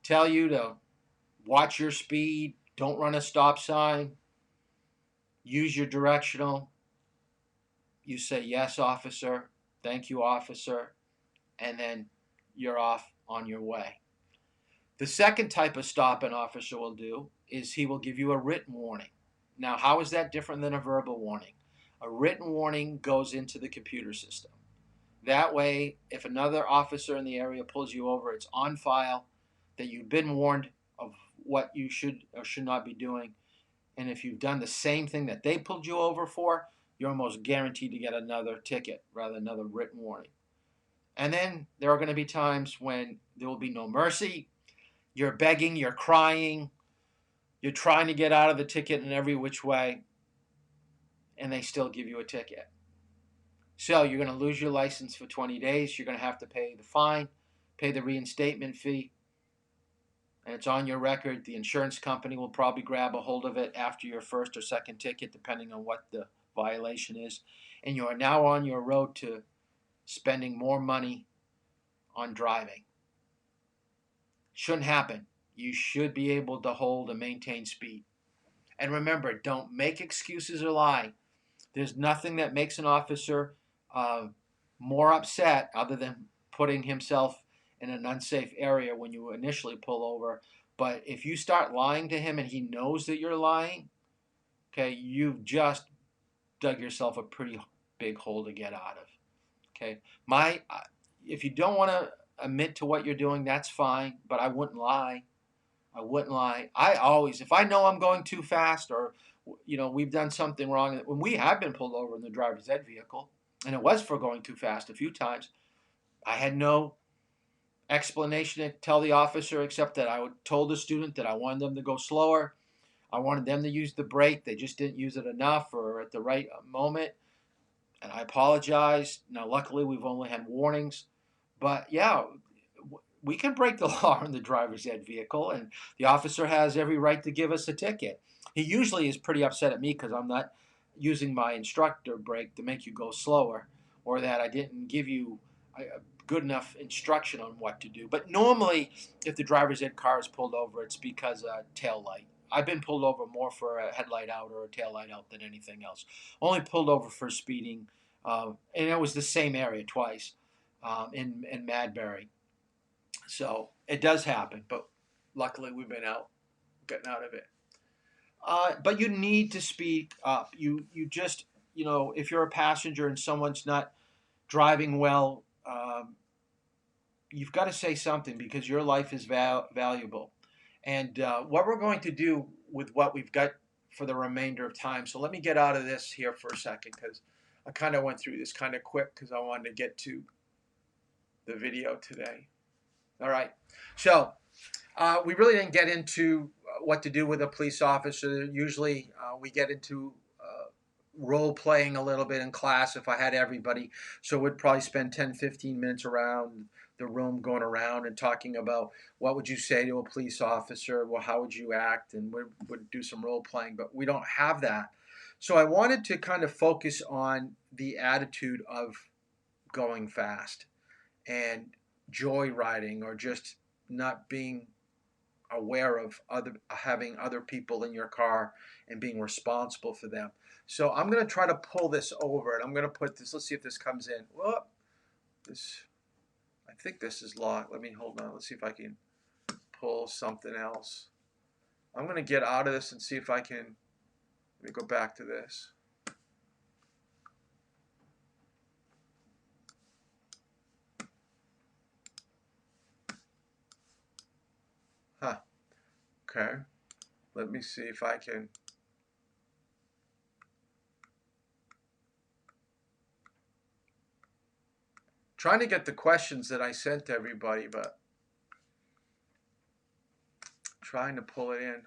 tell you to watch your speed, don't run a stop sign, use your directional. You say, yes, officer, thank you, officer, and then you're off on your way. The second type of stop an officer will do is he will give you a written warning. Now, how is that different than a verbal warning? A written warning goes into the computer system. That way, if another officer in the area pulls you over, it's on file that you've been warned of what you should or should not be doing. And if you've done the same thing that they pulled you over for, you're almost guaranteed to get another ticket, rather than another written warning. And then there are going to be times when there will be no mercy. You're begging, you're crying, you're trying to get out of the ticket in every which way, and they still give you a ticket. So you're going to lose your license for 20 days. You're going to have to pay the fine, pay the reinstatement fee, and it's on your record. The insurance company will probably grab a hold of it after your first or second ticket, depending on what the violation is. And you are now on your road to spending more money on driving. Shouldn't happen. You should be able to hold and maintain speed. And remember, don't make excuses or lie. There's nothing that makes an officer uh, more upset other than putting himself in an unsafe area when you initially pull over. But if you start lying to him and he knows that you're lying, okay, you've just dug yourself a pretty big hole to get out of. Okay, if you don't want to admit to what you're doing, that's fine. But I wouldn't lie. I wouldn't lie. I always, if I know I'm going too fast, or we've done something wrong, when we have been pulled over in the driver's ed vehicle, and it was for going too fast a few times, I had no explanation to tell the officer except that I told the student that I wanted them to go slower. I wanted them to use the brake. They just didn't use it enough or at the right moment. And I apologized. Now, luckily, we've only had warnings. But yeah, we can break the law in the driver's ed vehicle, and the officer has every right to give us a ticket. He usually is pretty upset at me because I'm not using my instructor brake to make you go slower, or that I didn't give you a good enough instruction on what to do. But normally, if the driver's ed car is pulled over, it's because a tail light. I've been pulled over more for a headlight out or a tail light out than anything else. Only pulled over for speeding, and it was the same area twice in Madbury. So it does happen, but luckily we've been getting out of it. But you need to speak up. You just, if you're a passenger and someone's not driving well, you've got to say something because your life is valuable. And what we're going to do with what we've got for the remainder of time. So let me get out of this here for a second because I kind of went through this kind of quick because I wanted to get to the video today. All right. So we really didn't get into what to do with a police officer. Usually we get into role playing a little bit in class if I had everybody. So we'd probably spend 10, 15 minutes around the room going around and talking about what would you say to a police officer? Well, how would you act? And we would do some role playing, but we don't have that. So I wanted to kind of focus on the attitude of going fast and joyriding or just not being aware of having other people in your car and being responsible for them. So I'm going to try to pull this over and I'm going to put this, let's see if this comes in. Whoop, I think this is locked. Hold on. Let's see if I can pull something else. I'm going to get out of this and see if I can, let me go back to this. Huh. Okay. Let me see if I can. Trying to get the questions that I sent to everybody, but trying to pull it in.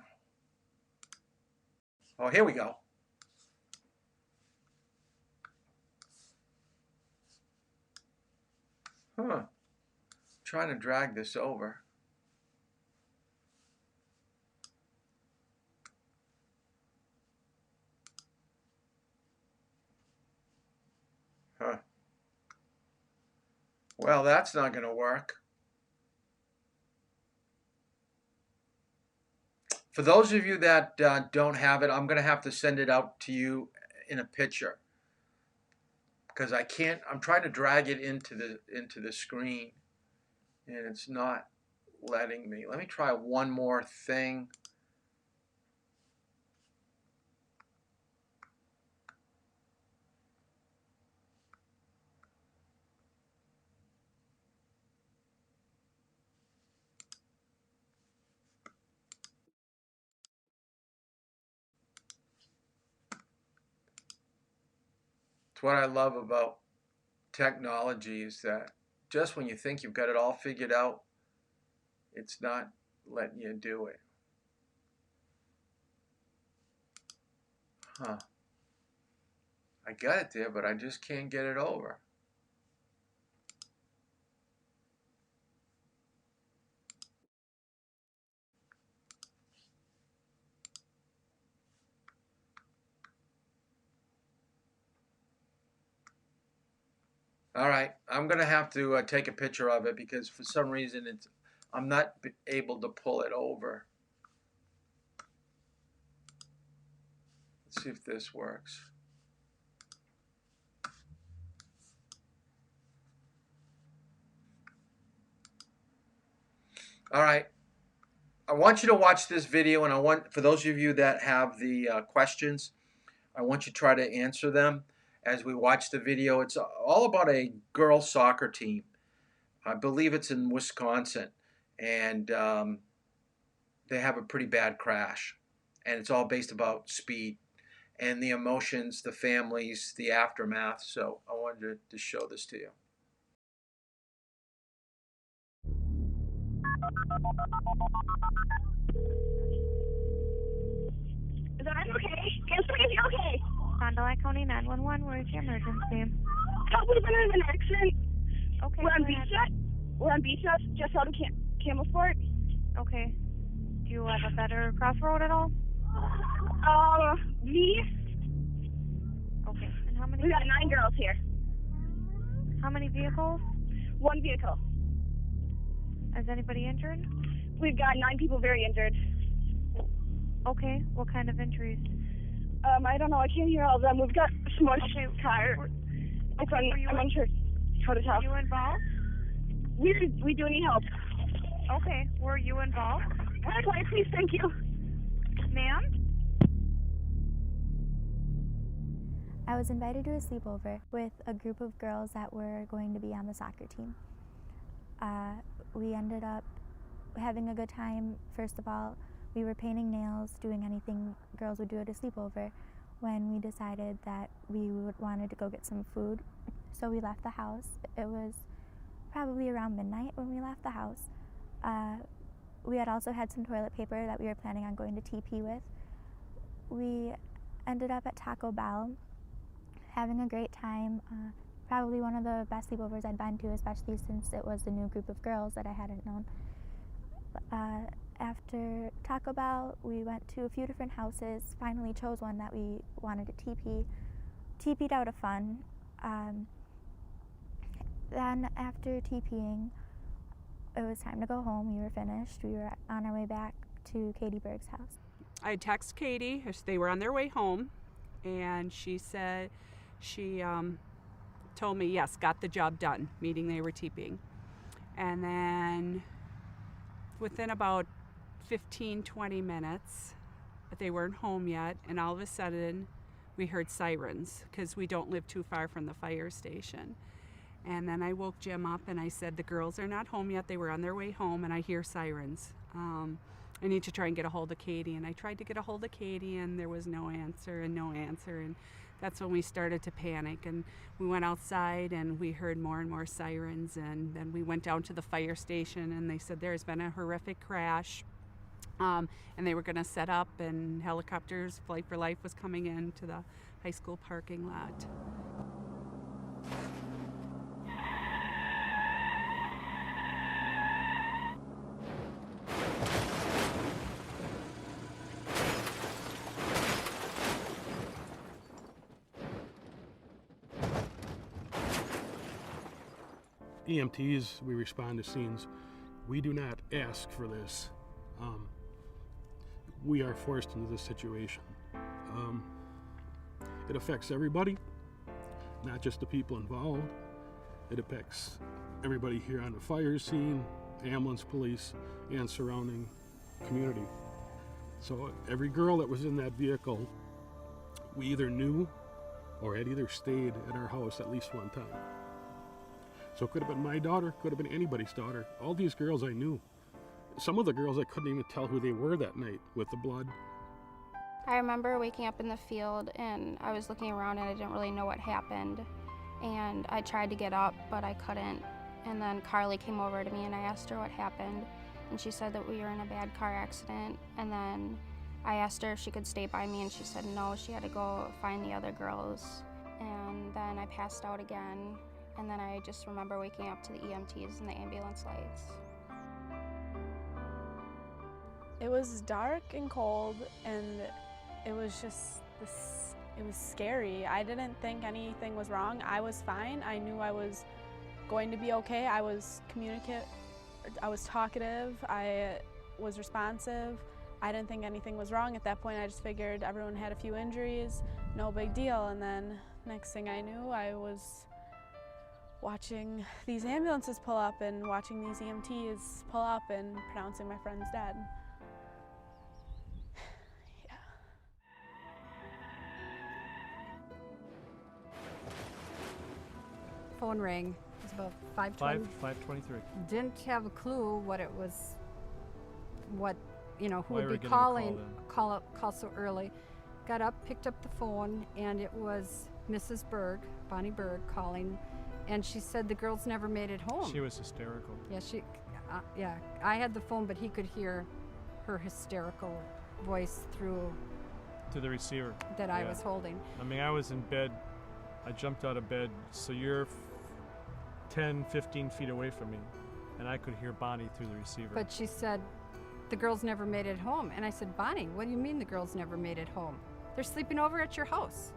Oh, here we go. Huh. Trying to drag this over. Huh. Well, that's not going to work. For those of you that don't have it, I'm going to have to send it out to you in a picture because I can't. I'm trying to drag it into the screen, and it's not letting me. Let me try one more thing. It's what I love about technology is that just when you think you've got it all figured out, it's not letting you do it. Huh. I got it there, but I just can't get it over. All right, I'm gonna have to take a picture of it because for some reason I'm not able to pull it over. Let's see if this works. All right, I want you to watch this video, and I want, for those of you that have the questions, I want you to try to answer them as we watch the video. It's all about a girls soccer team. I believe it's in Wisconsin, and they have a pretty bad crash, and it's all based about speed and the emotions, the families, the aftermath. So I wanted to show this to you. Is that okay? Answer me if you're okay. Fond du Lac County 911, where's your emergency? We've been in an accident. Okay. We're on Beachnet. We're on Beachnet, just out of Camelsport. Okay. Do you have a better crossroad at all? Me. Okay. And how many? We got 9 girls here. How many vehicles? 1 vehicle. Is anybody injured? We've got 9 people very injured. Okay. What kind of injuries? I don't know. I can't hear all of them. We've got a smushed car. I'm unsure how to talk. Were you involved? We do need help. Okay. Were you involved? Quiet, please. Thank you. Ma'am? I was invited to a sleepover with a group of girls that were going to be on the soccer team. We ended up having a good time. First of all, we were painting nails, doing anything girls would do at a sleepover, when we decided that we wanted to go get some food. So we left the house. It was probably around midnight when we left the house. We had also had some toilet paper that we were planning on going to TP with. We ended up at Taco Bell, having a great time. Probably one of the best sleepovers I'd been to, especially since it was a new group of girls that I hadn't known. After Taco Bell, we went to a few different houses, finally chose one that we wanted to TP. TP'd out of fun. Then after TPing, it was time to go home. We were finished. We were on our way back to Katie Berg's house. I texted Katie as they were on their way home, and she said she told me, yes, got the job done, meeting they were TPing. And then within about 15-20 minutes, they weren't home yet, and all of a sudden we heard sirens because we don't live too far from the fire station. And then I woke Jim up and I said, the girls are not home yet. They were on their way home and I hear sirens. I need to try and get a hold of Katie. And I tried to get a hold of Katie and there was no answer. And that's when we started to panic. And we went outside and we heard more and more sirens. And then we went down to the fire station and they said there's been a horrific crash. And they were going to set up, and helicopters, Flight for Life was coming in to the high school parking lot. EMTs, we respond to scenes. We do not ask for this. We are forced into this situation. It affects everybody, not just the people involved. It affects everybody here on the fire scene, ambulance, police, and surrounding community. So every girl that was in that vehicle, we either knew or had either stayed at our house at least one time. So it could have been my daughter, could have been anybody's daughter. All these girls I knew. Some of the girls I couldn't even tell who they were that night with the blood. I remember waking up in the field and I was looking around and I didn't really know what happened. And I tried to get up, but I couldn't. And then Carly came over to me and I asked her what happened. And she said that we were in a bad car accident. And then I asked her if she could stay by me and she said no, she had to go find the other girls. And then I passed out again. And then I just remember waking up to the EMTs and the ambulance lights. It was dark and cold, and it was just this It was scary. I didn't think anything was wrong. I was fine. I knew I was going to be okay. I was talkative. I was responsive. I didn't think anything was wrong at that point. I just figured everyone had a few injuries, no big deal. And then next thing I knew, I was watching these ambulances pull up and watching these EMTs pull up and pronouncing my friend's dead. Phone rang. It was about 5:23. Didn't have a clue what it was, who Why would were be getting a calling, call call so early. Got up, picked up the phone, and it was Mrs. Berg, Bonnie Berg, calling, and she said the girls never made it home. She was hysterical. Yeah, I had the phone, but he could hear her hysterical voice through To the receiver. that I was holding. I mean, I was in bed. I jumped out of bed, so you're 10, 15 feet away from me, and I could hear Bonnie through the receiver. But she said, the girls never made it home. And I said, Bonnie, what do you mean the girls never made it home? They're sleeping over at your house.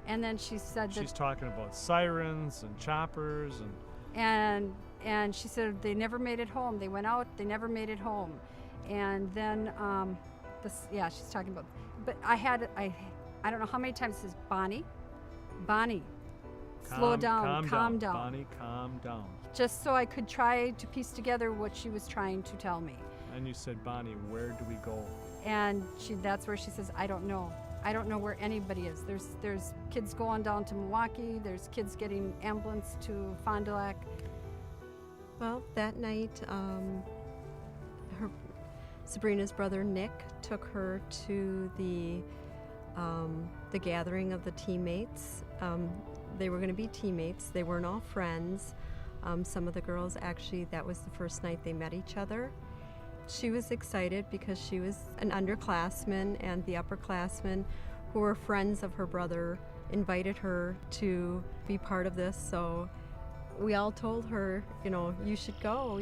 And then she said that... She's talking about sirens and choppers and... And she said they never made it home. They went out, they never made it home. And then, she's talking about... But I don't know how many times it says, Bonnie, slow down, calm down. Bonnie, calm down. Just so I could try to piece together what she was trying to tell me. And you said, Bonnie, where do we go? And that's where she says, I don't know. I don't know where anybody is. There's kids going down to Milwaukee. There's kids getting ambulance to Fond du Lac. Well, that night, Sabrina's brother Nick took her to the gathering of the teammates. They were going to be teammates. They weren't all friends. Some of the girls, actually, that was the first night they met each other. She was excited because she was an underclassman, and the upperclassmen who were friends of her brother invited her to be part of this. So we all told her, you should go.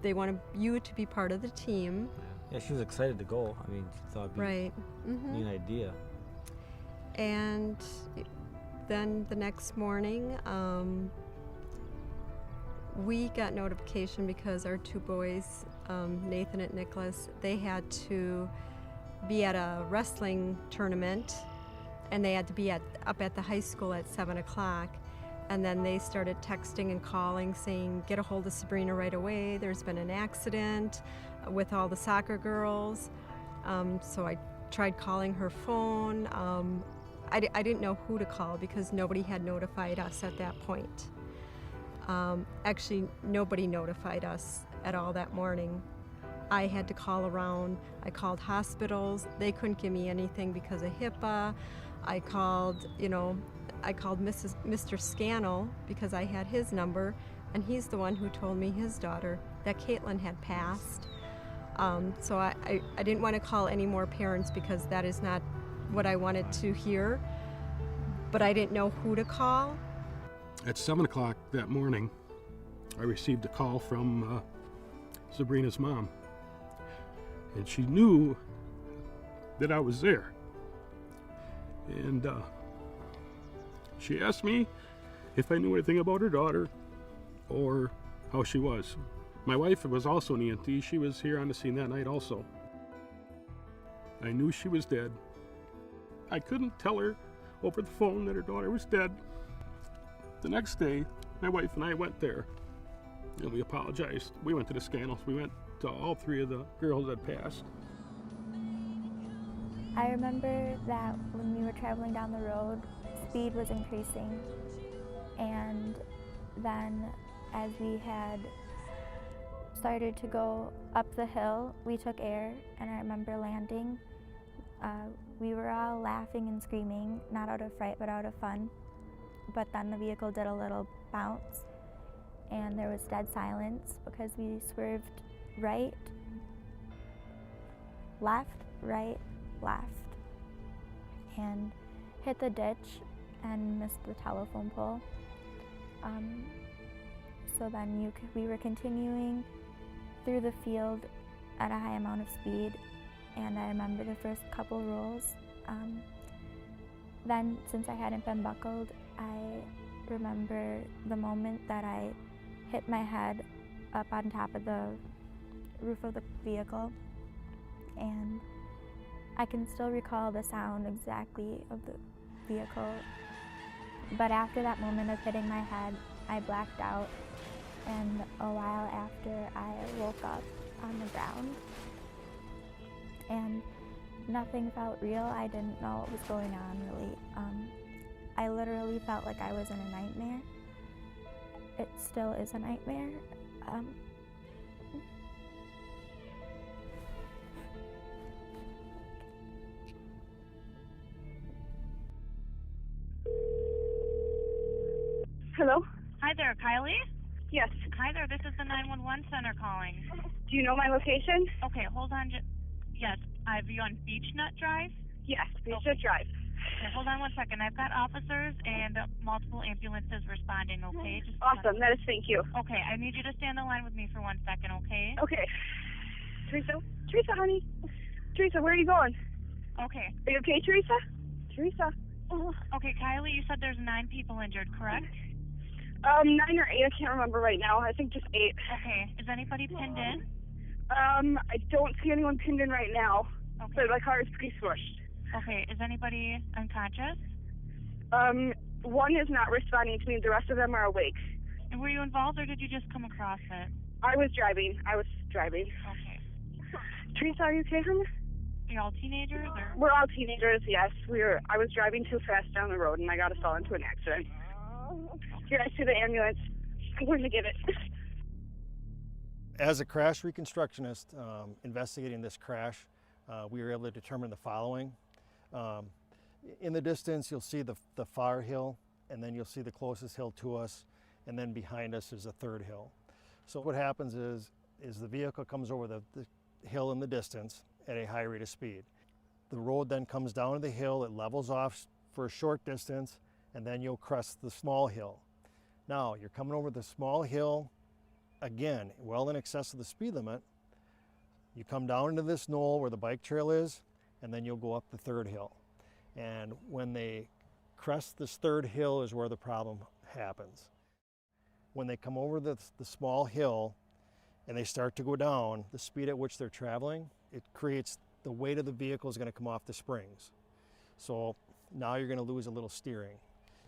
They want you to be part of the team. Yeah, she was excited to go. I mean, she thought it'd be Right. a neat idea. And then the next morning, we got notification because our two boys, Nathan and Nicholas, they had to be at a wrestling tournament, and they had to be up at the high school at 7 o'clock. And then they started texting and calling saying, get a hold of Sabrina right away. There's been an accident with all the soccer girls. So I tried calling her phone. I didn't know who to call because nobody had notified us at that point. Actually, nobody notified us at all that morning. I had to call around. I called hospitals. They couldn't give me anything because of HIPAA. I called Mr. Scannell because I had his number, and he's the one who told me his daughter, that Caitlin, had passed. So I didn't want to call any more parents because that is not what I wanted to hear, but I didn't know who to call. At 7 o'clock that morning, I received a call from Sabrina's mom, and she knew that I was there. And she asked me if I knew anything about her daughter or how she was. My wife was also an EMT. She was here on the scene that night also. I knew she was dead. I couldn't tell her over the phone that her daughter was dead. The next day, my wife and I went there, and we apologized. We went to the Scannells. We went to all three of the girls that passed. I remember that when we were traveling down the road, speed was increasing, and then as we had started to go up the hill, we took air, and I remember landing. We were all laughing and screaming, not out of fright, but out of fun. But then the vehicle did a little bounce, and there was dead silence because we swerved right, left, right, left, and hit the ditch and missed the telephone pole. So then we were continuing through the field at a high amount of speed, and I remember the first couple rolls Then, since I hadn't been buckled, I remember the moment that I hit my head up on top of the roof of the vehicle, and I can still recall the sound exactly of the vehicle. But after that moment of hitting my head, I blacked out, and a while after I woke up on the ground, and nothing felt real. I didn't know what was going on, really. I literally felt like I was in a nightmare. It still is a nightmare. Hello? Hi there, Kylie? Yes. Hi there, this is the 911 center calling. Do you know my location? Okay, hold on. Yes, I have you on Beechnut Drive? Yes, Beechnut Drive. Okay, hold on one second. I've got officers and multiple ambulances responding, okay? Awesome, that is, thank you. Okay, I need you to stay on the line with me for 1 second, okay? Okay. Teresa, honey. Teresa, where are you going? Okay. Are you okay, Teresa? Teresa. Okay, Kylie, you said there's 9 people injured, correct? 9 or 8, I can't remember right now. I think just 8. Okay, is anybody pinned in? I don't see anyone pinned in right now, Okay. but my car is pretty squished. Okay, is anybody unconscious? One is not responding to me, the rest of them are awake. And were you involved or did you just come across it? I was driving. Okay. Teresa, are you okay, honey? Are you all teenagers or? We're all teenagers, yes. I was driving too fast down the road and I got us all into an accident. Here, I see the ambulance. I'm going to get it. As a crash reconstructionist investigating this crash, we were able to determine the following. In the distance, you'll see the far hill, and then you'll see the closest hill to us, and then behind us is a third hill. So what happens is the vehicle comes over the hill in the distance at a high rate of speed. The road then comes down to the hill, it levels off for a short distance, and then you'll crest the small hill. Now, you're coming over the small hill, again, well in excess of the speed limit. You come down into this knoll where the bike trail is, and then you'll go up the third hill. And when they crest this third hill is where the problem happens. When they come over the small hill and they start to go down, the speed at which they're traveling, it creates the weight of the vehicle is going to come off the springs. So now you're going to lose a little steering.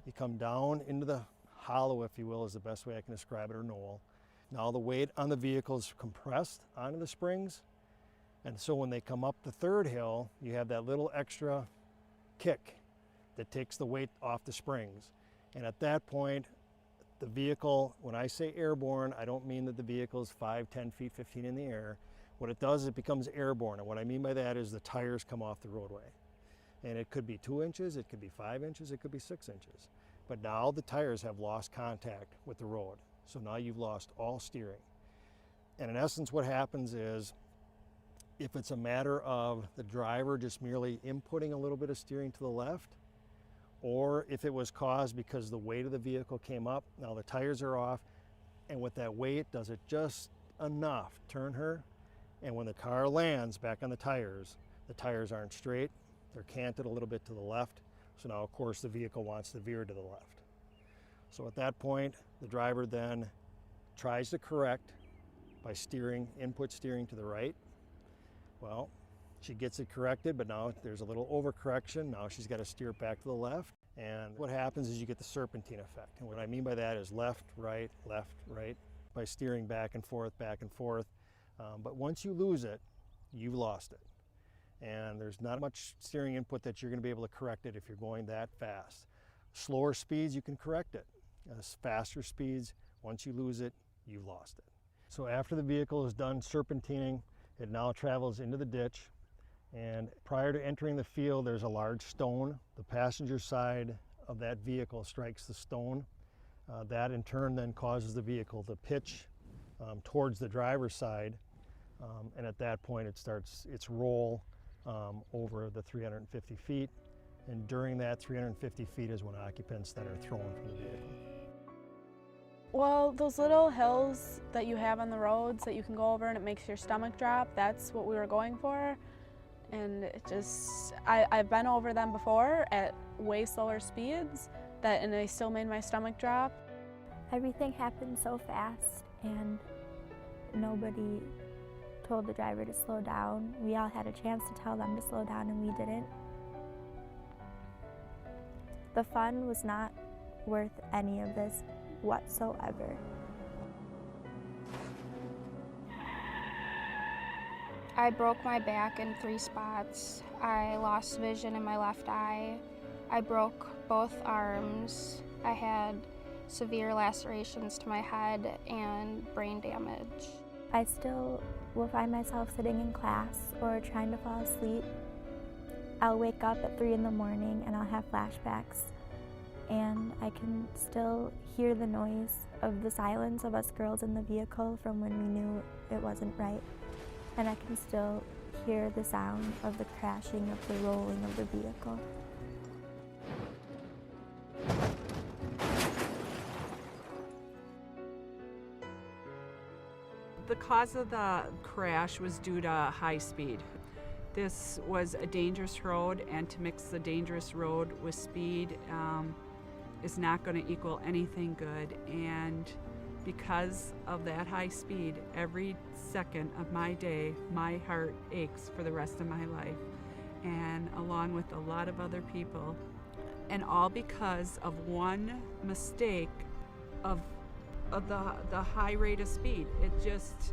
You come down into the hollow, if you will, is the best way I can describe it, or knoll. Now the weight on the vehicle is compressed onto the springs, and so when they come up the third hill, you have that little extra kick that takes the weight off the springs. And at that point, the vehicle, when I say airborne, I don't mean that the vehicle is 5, 10 feet, 15 in the air. What it does is it becomes airborne, and what I mean by that is the tires come off the roadway. And it could be 2 inches, it could be 5 inches, it could be 6 inches. But now the tires have lost contact with the road. So now you've lost all steering. And in essence, what happens is, if it's a matter of the driver just merely inputting a little bit of steering to the left, or if it was caused because the weight of the vehicle came up, now the tires are off, and with that weight, does it just enough turn her? And when the car lands back on the tires aren't straight, they're canted a little bit to the left, so now of course the vehicle wants to veer to the left. So at that point, the driver then tries to correct by input steering to the right. Well, she gets it corrected, but now there's a little overcorrection. Now she's got to steer it back to the left. And what happens is you get the serpentine effect. And what I mean by that is left, right, by steering back and forth. But once you lose it, you've lost it. And there's not much steering input that you're going to be able to correct it if you're going that fast. Slower speeds, you can correct it. Faster speeds, once you lose it, you've lost it. So after the vehicle is done serpentining, it now travels into the ditch, and prior to entering the field, there's a large stone. The passenger side of that vehicle strikes the stone. That in turn then causes the vehicle to pitch towards the driver's side, and at that point it starts its roll over the 350 feet, and during that 350 feet is when occupants then are thrown from the vehicle. Well, those little hills that you have on the roads that you can go over and it makes your stomach drop, that's what we were going for. And it just, I've been over them before at way slower speeds, and they still made my stomach drop. Everything happened so fast, and nobody told the driver to slow down. We all had a chance to tell them to slow down, and we didn't. The fun was not worth any of this whatsoever. I broke my back in 3 spots. I lost vision in my left eye. I broke both arms. I had severe lacerations to my head and brain damage. I still will find myself sitting in class or trying to fall asleep. I'll wake up at 3 in the morning and I'll have flashbacks, and I can still hear the noise of the silence of us girls in the vehicle from when we knew it wasn't right. And I can still hear the sound of the crashing, of the rolling of the vehicle. The cause of the crash was due to high speed. This was a dangerous road, and to mix the dangerous road with speed is not going to equal anything good. And because of that high speed, every second of my day, my heart aches for the rest of my life, and along with a lot of other people, and all because of one mistake of the high rate of speed. It just,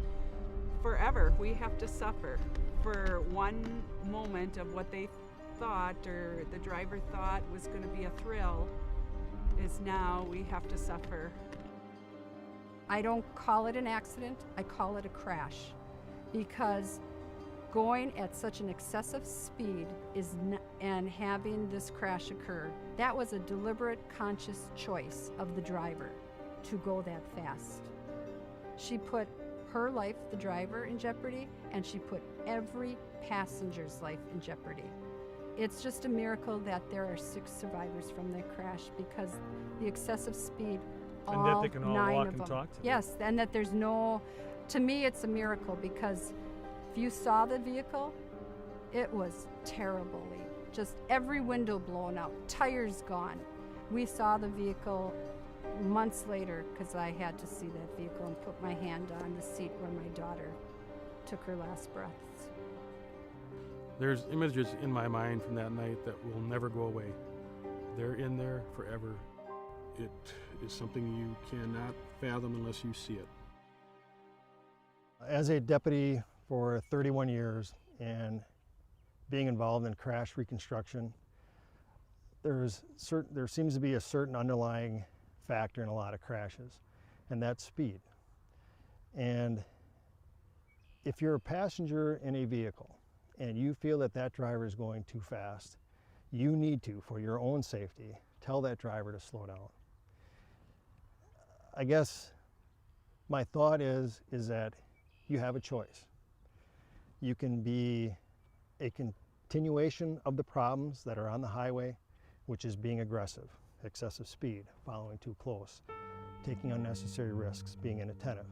forever, we have to suffer for one moment of what they thought or the driver thought was going to be a thrill, is now we have to suffer. I don't call it an accident, I call it a crash, because going at such an excessive speed and having this crash occur, that was a deliberate, conscious choice of the driver to go that fast. She put her life, the driver, in jeopardy, and she put every passenger's life in jeopardy. It's just a miracle that there are 6 survivors from that crash, because the excessive speed, And that they can all 9 walk of and them. talk to them. Yes, and that there's no, to me it's a miracle, because if you saw the vehicle, it was terribly, just every window blown out, tires gone. We saw the vehicle months later, because I had to see that vehicle and put my hand on the seat where my daughter took her last breaths. There's images in my mind from that night that will never go away. They're in there forever. It is something you cannot fathom unless you see it. As a deputy for 31 years and being involved in crash reconstruction, there seems to be a certain underlying factor in a lot of crashes, and that's speed. And if you're a passenger in a vehicle and you feel that that driver is going too fast, you need to, for your own safety, tell that driver to slow down. I guess my thought is that you have a choice. You can be a continuation of the problems that are on the highway, which is being aggressive, excessive speed, following too close, taking unnecessary risks, being inattentive.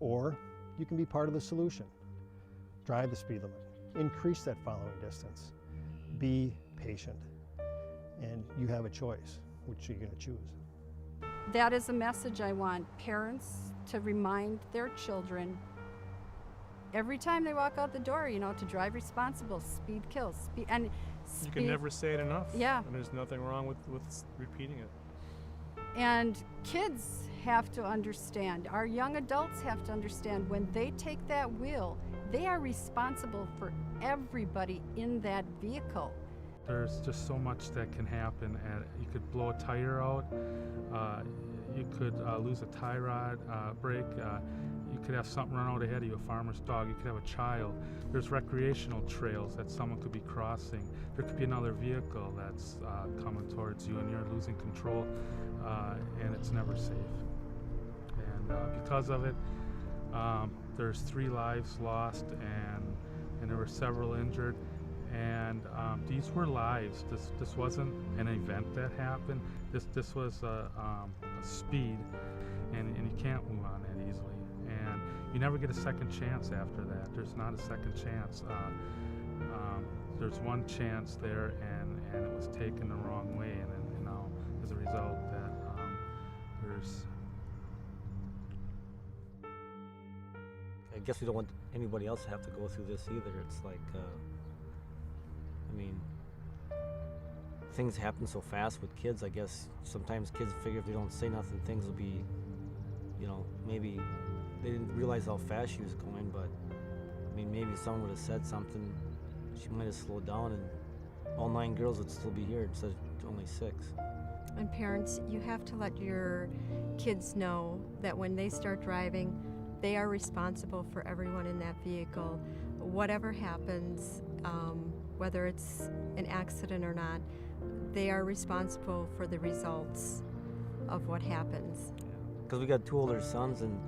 Or you can be part of the solution. Drive the speed limit, increase that following distance, be patient, and you have a choice, which you're going to choose. That is a message I want parents to remind their children every time they walk out the door, to drive responsible. Speed kills. You can never say it enough. Yeah. And there's nothing wrong with repeating it. And kids have to understand, our young adults have to understand, when they take that wheel, they are responsible for everybody in that vehicle. There's just so much that can happen, and you could blow a tire out, you could lose a tie rod, brake, you could have something run out ahead of you, a farmer's dog, you could have a child. There's recreational trails that someone could be crossing. There could be another vehicle that's coming towards you, and you're losing control, and it's never safe. And because of it, there's 3 lives lost, and there were several injured. And these were lives. This wasn't an event that happened. This was a speed, and you can't move on that easily. And you never get a second chance after that. There's not a second chance. there's one chance there, and it was taken the wrong way, and then, you know, as a result, that there's. I guess we don't want anybody else to have to go through this either. It's like, I mean, things happen so fast with kids. I guess sometimes kids figure if they don't say nothing, things will be, you know, maybe they didn't realize how fast she was going, but I mean, maybe someone would have said something, she might have slowed down and all 9 girls would still be here instead of only 6. And parents, you have to let your kids know that when they start driving, they are responsible for everyone in that vehicle. Whatever happens, whether it's an accident or not, they are responsible for the results of what happens. Because we got 2 older sons, and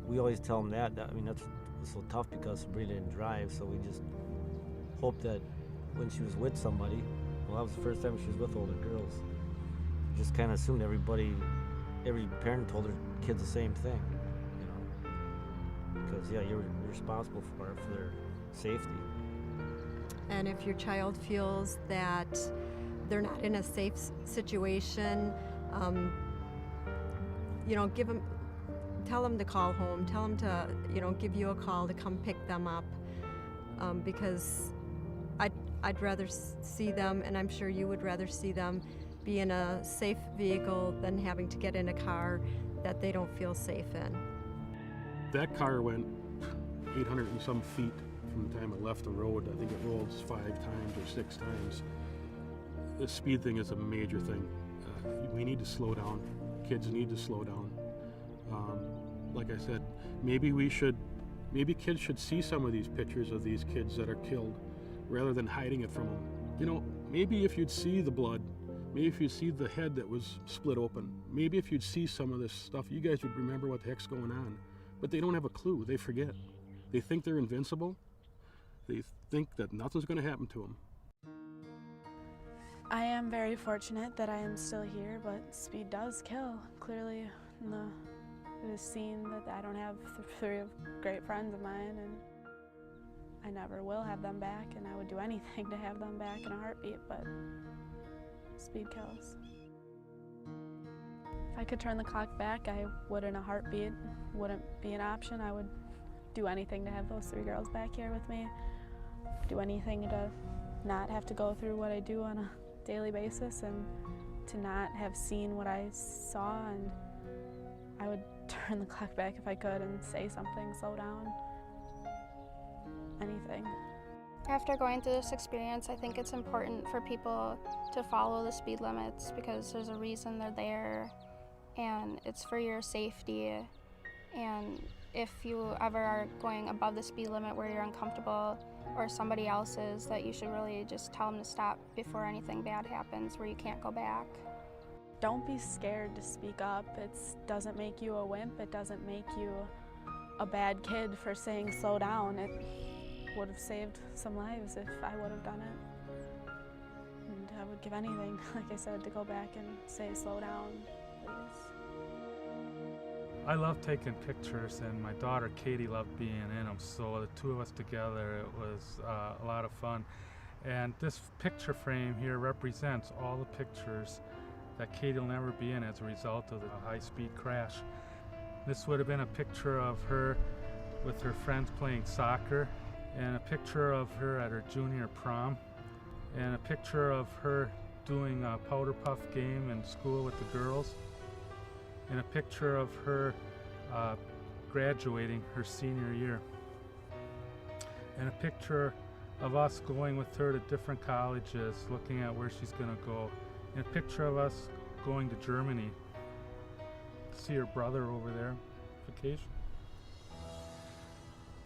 we always tell them that. I mean, that's so tough because Sabrina didn't drive, so we just hope that when she was with somebody, well, that was the first time she was with older girls. Just kind of assumed every parent told their kids the same thing, you know. Because, yeah, you're responsible for their safety. And if your child feels that they're not in a safe situation, you know, tell them to call home, tell them to, you know, give you a call to come pick them up, because I'd rather see them, and I'm sure you would rather see them be in a safe vehicle than having to get in a car that they don't feel safe in. That car went 800 and some feet from the time it left the road. I think it rolled 5 times or 6 times. The speed thing is a major thing. We need to slow down. Kids need to slow down. Like I said, maybe kids should see some of these pictures of these kids that are killed rather than hiding it from them. You know, maybe if you'd see the blood, maybe if you'd see the head that was split open, maybe if you'd see some of this stuff, you guys would remember what the heck's going on. But they don't have a clue. They forget. They think they're invincible. They think that nothing's going to happen to them. I am very fortunate that I am still here, but speed does kill. Clearly, it is seen that I don't have 3 great friends of mine, and I never will have them back, and I would do anything to have them back in a heartbeat, but speed kills. If I could turn the clock back, I would in a heartbeat. Wouldn't be an option. I would do anything to have those 3 girls back here with me. Do anything to not have to go through what I do on a daily basis, and to not have seen what I saw, and I would turn the clock back if I could and say something, slow down, anything. After going through this experience, I think it's important for people to follow the speed limits because there's a reason they're there, and it's for your safety. And if you ever are going above the speed limit where you're uncomfortable or somebody else is, that you should really just tell them to stop before anything bad happens where you can't go back. Don't be scared to speak up. It doesn't make you a wimp. It doesn't make you a bad kid for saying slow down. It would have saved some lives if I would have done it. And I would give anything, like I said, to go back and say slow down, please. I love taking pictures, and my daughter Katie loved being in them, so the 2 of us together, it was a lot of fun. And this picture frame here represents all the pictures that Katie will never be in as a result of the high-speed crash. This would have been a picture of her with her friends playing soccer, and a picture of her at her junior prom, and a picture of her doing a powder puff game in school with the girls, and a picture of her graduating her senior year, and a picture of us going with her to different colleges, looking at where she's going to go, and a picture of us going to Germany to see her brother over there, vacation.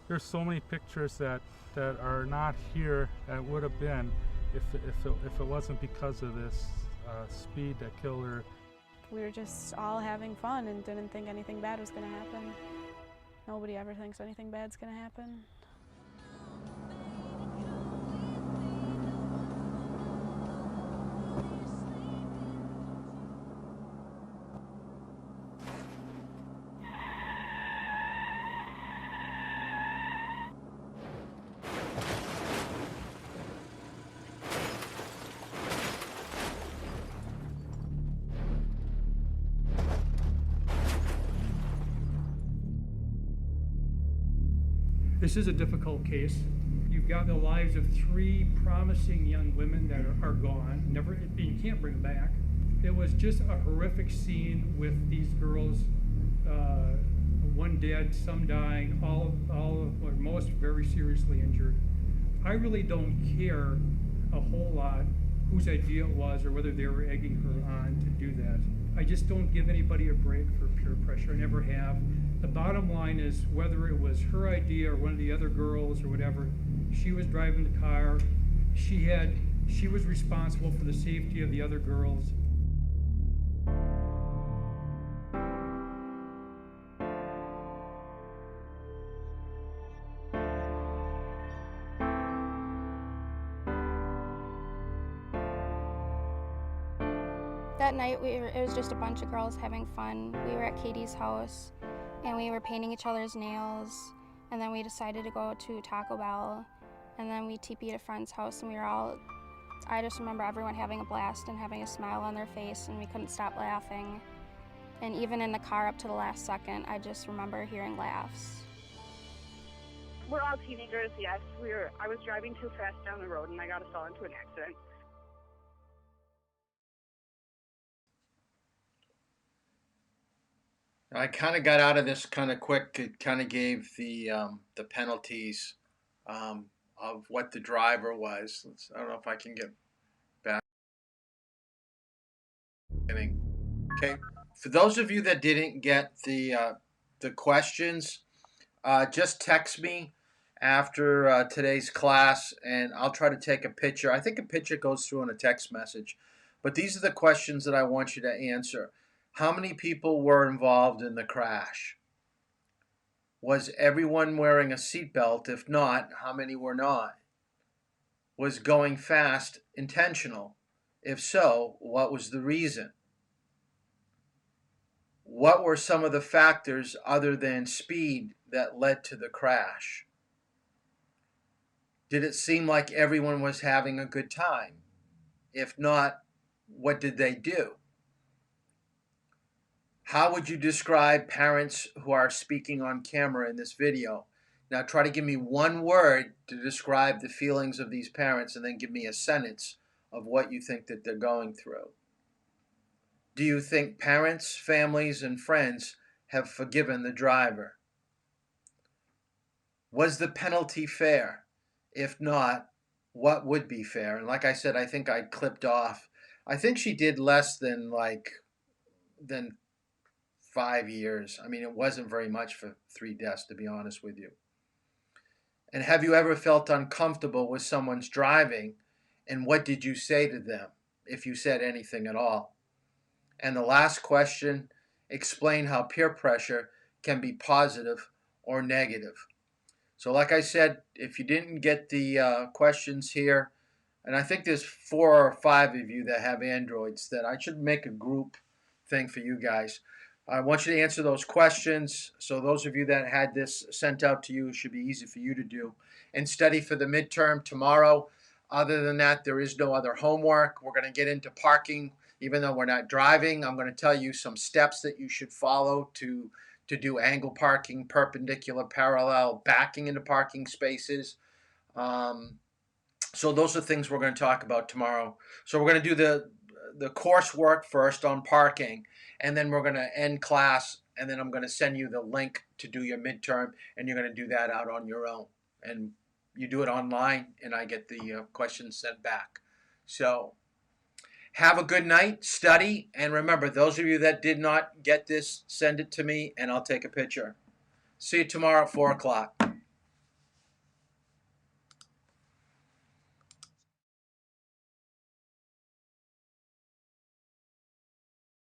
There's so many pictures that are not here that would have been if it wasn't because of this speed that killed her. We were just all having fun and didn't think anything bad was going to happen. Nobody ever thinks anything bad's going to happen. This is a difficult case. You've got the lives of 3 promising young women that are gone. You can't bring them back. It was just a horrific scene with these girls, one dead, some dying, all or most very seriously injured. I really don't care a whole lot whose idea it was or whether they were egging her on to do that. I just don't give anybody a break for peer pressure. I never have. The bottom line is whether it was her idea or one of the other girls or whatever, she was driving the car. She was responsible for the safety of the other girls. That night, it was just a bunch of girls having fun. We were at Katie's house, and we were painting each other's nails, and then we decided to go to Taco Bell, and then we TP'd a friend's house, and I just remember everyone having a blast and having a smile on their face, and we couldn't stop laughing. And even in the car up to the last second, I just remember hearing laughs. We're all teenagers, yes. I was driving too fast down the road, and I got us all into an accident. I kind of got out of this kind of quick. It kind of gave the penalties of what the driver was. I don't know if I can get back. Okay, for those of you that didn't get the questions, just text me after today's class, and I'll try to take a picture. I think a picture goes through in a text message, but these are the questions that I want you to answer. How many people were involved in the crash? Was everyone wearing a seatbelt? If not, how many were not? Was going fast intentional? If so, what was the reason? What were some of the factors other than speed that led to the crash? Did it seem like everyone was having a good time? If not, what did they do? How would you describe parents who are speaking on camera in this video? Now try to give me one word to describe the feelings of these parents, and then give me a sentence of what you think that they're going through. Do you think parents, families, and friends have forgiven the driver? Was the penalty fair? If not, what would be fair? And like I said, I think I clipped off. I think she did less than 5 years. I mean, it wasn't very much for 3 deaths, to be honest with you. And have you ever felt uncomfortable with someone's driving? And what did you say to them, if you said anything at all? And the last question, explain how peer pressure can be positive or negative. So like I said, if you didn't get the questions here, and I think there's 4 or 5 of you that have Androids, that I should make a group thing for you guys. I want you to answer those questions. So those of you that had this sent out to you, it should be easy for you to do. And study for the midterm tomorrow. Other than that, there is no other homework. We're going to get into parking. Even though we're not driving, I'm going to tell you some steps that you should follow to do angle parking, perpendicular, parallel, backing into parking spaces. So those are things we're going to talk about tomorrow. So we're going to do the coursework first on parking, and then we're going to end class, and then I'm going to send you the link to do your midterm, and you're going to do that out on your own. And you do it online, and I get the questions sent back. So have a good night, study, and remember, those of you that did not get this, send it to me, and I'll take a picture. See you tomorrow at 4 o'clock.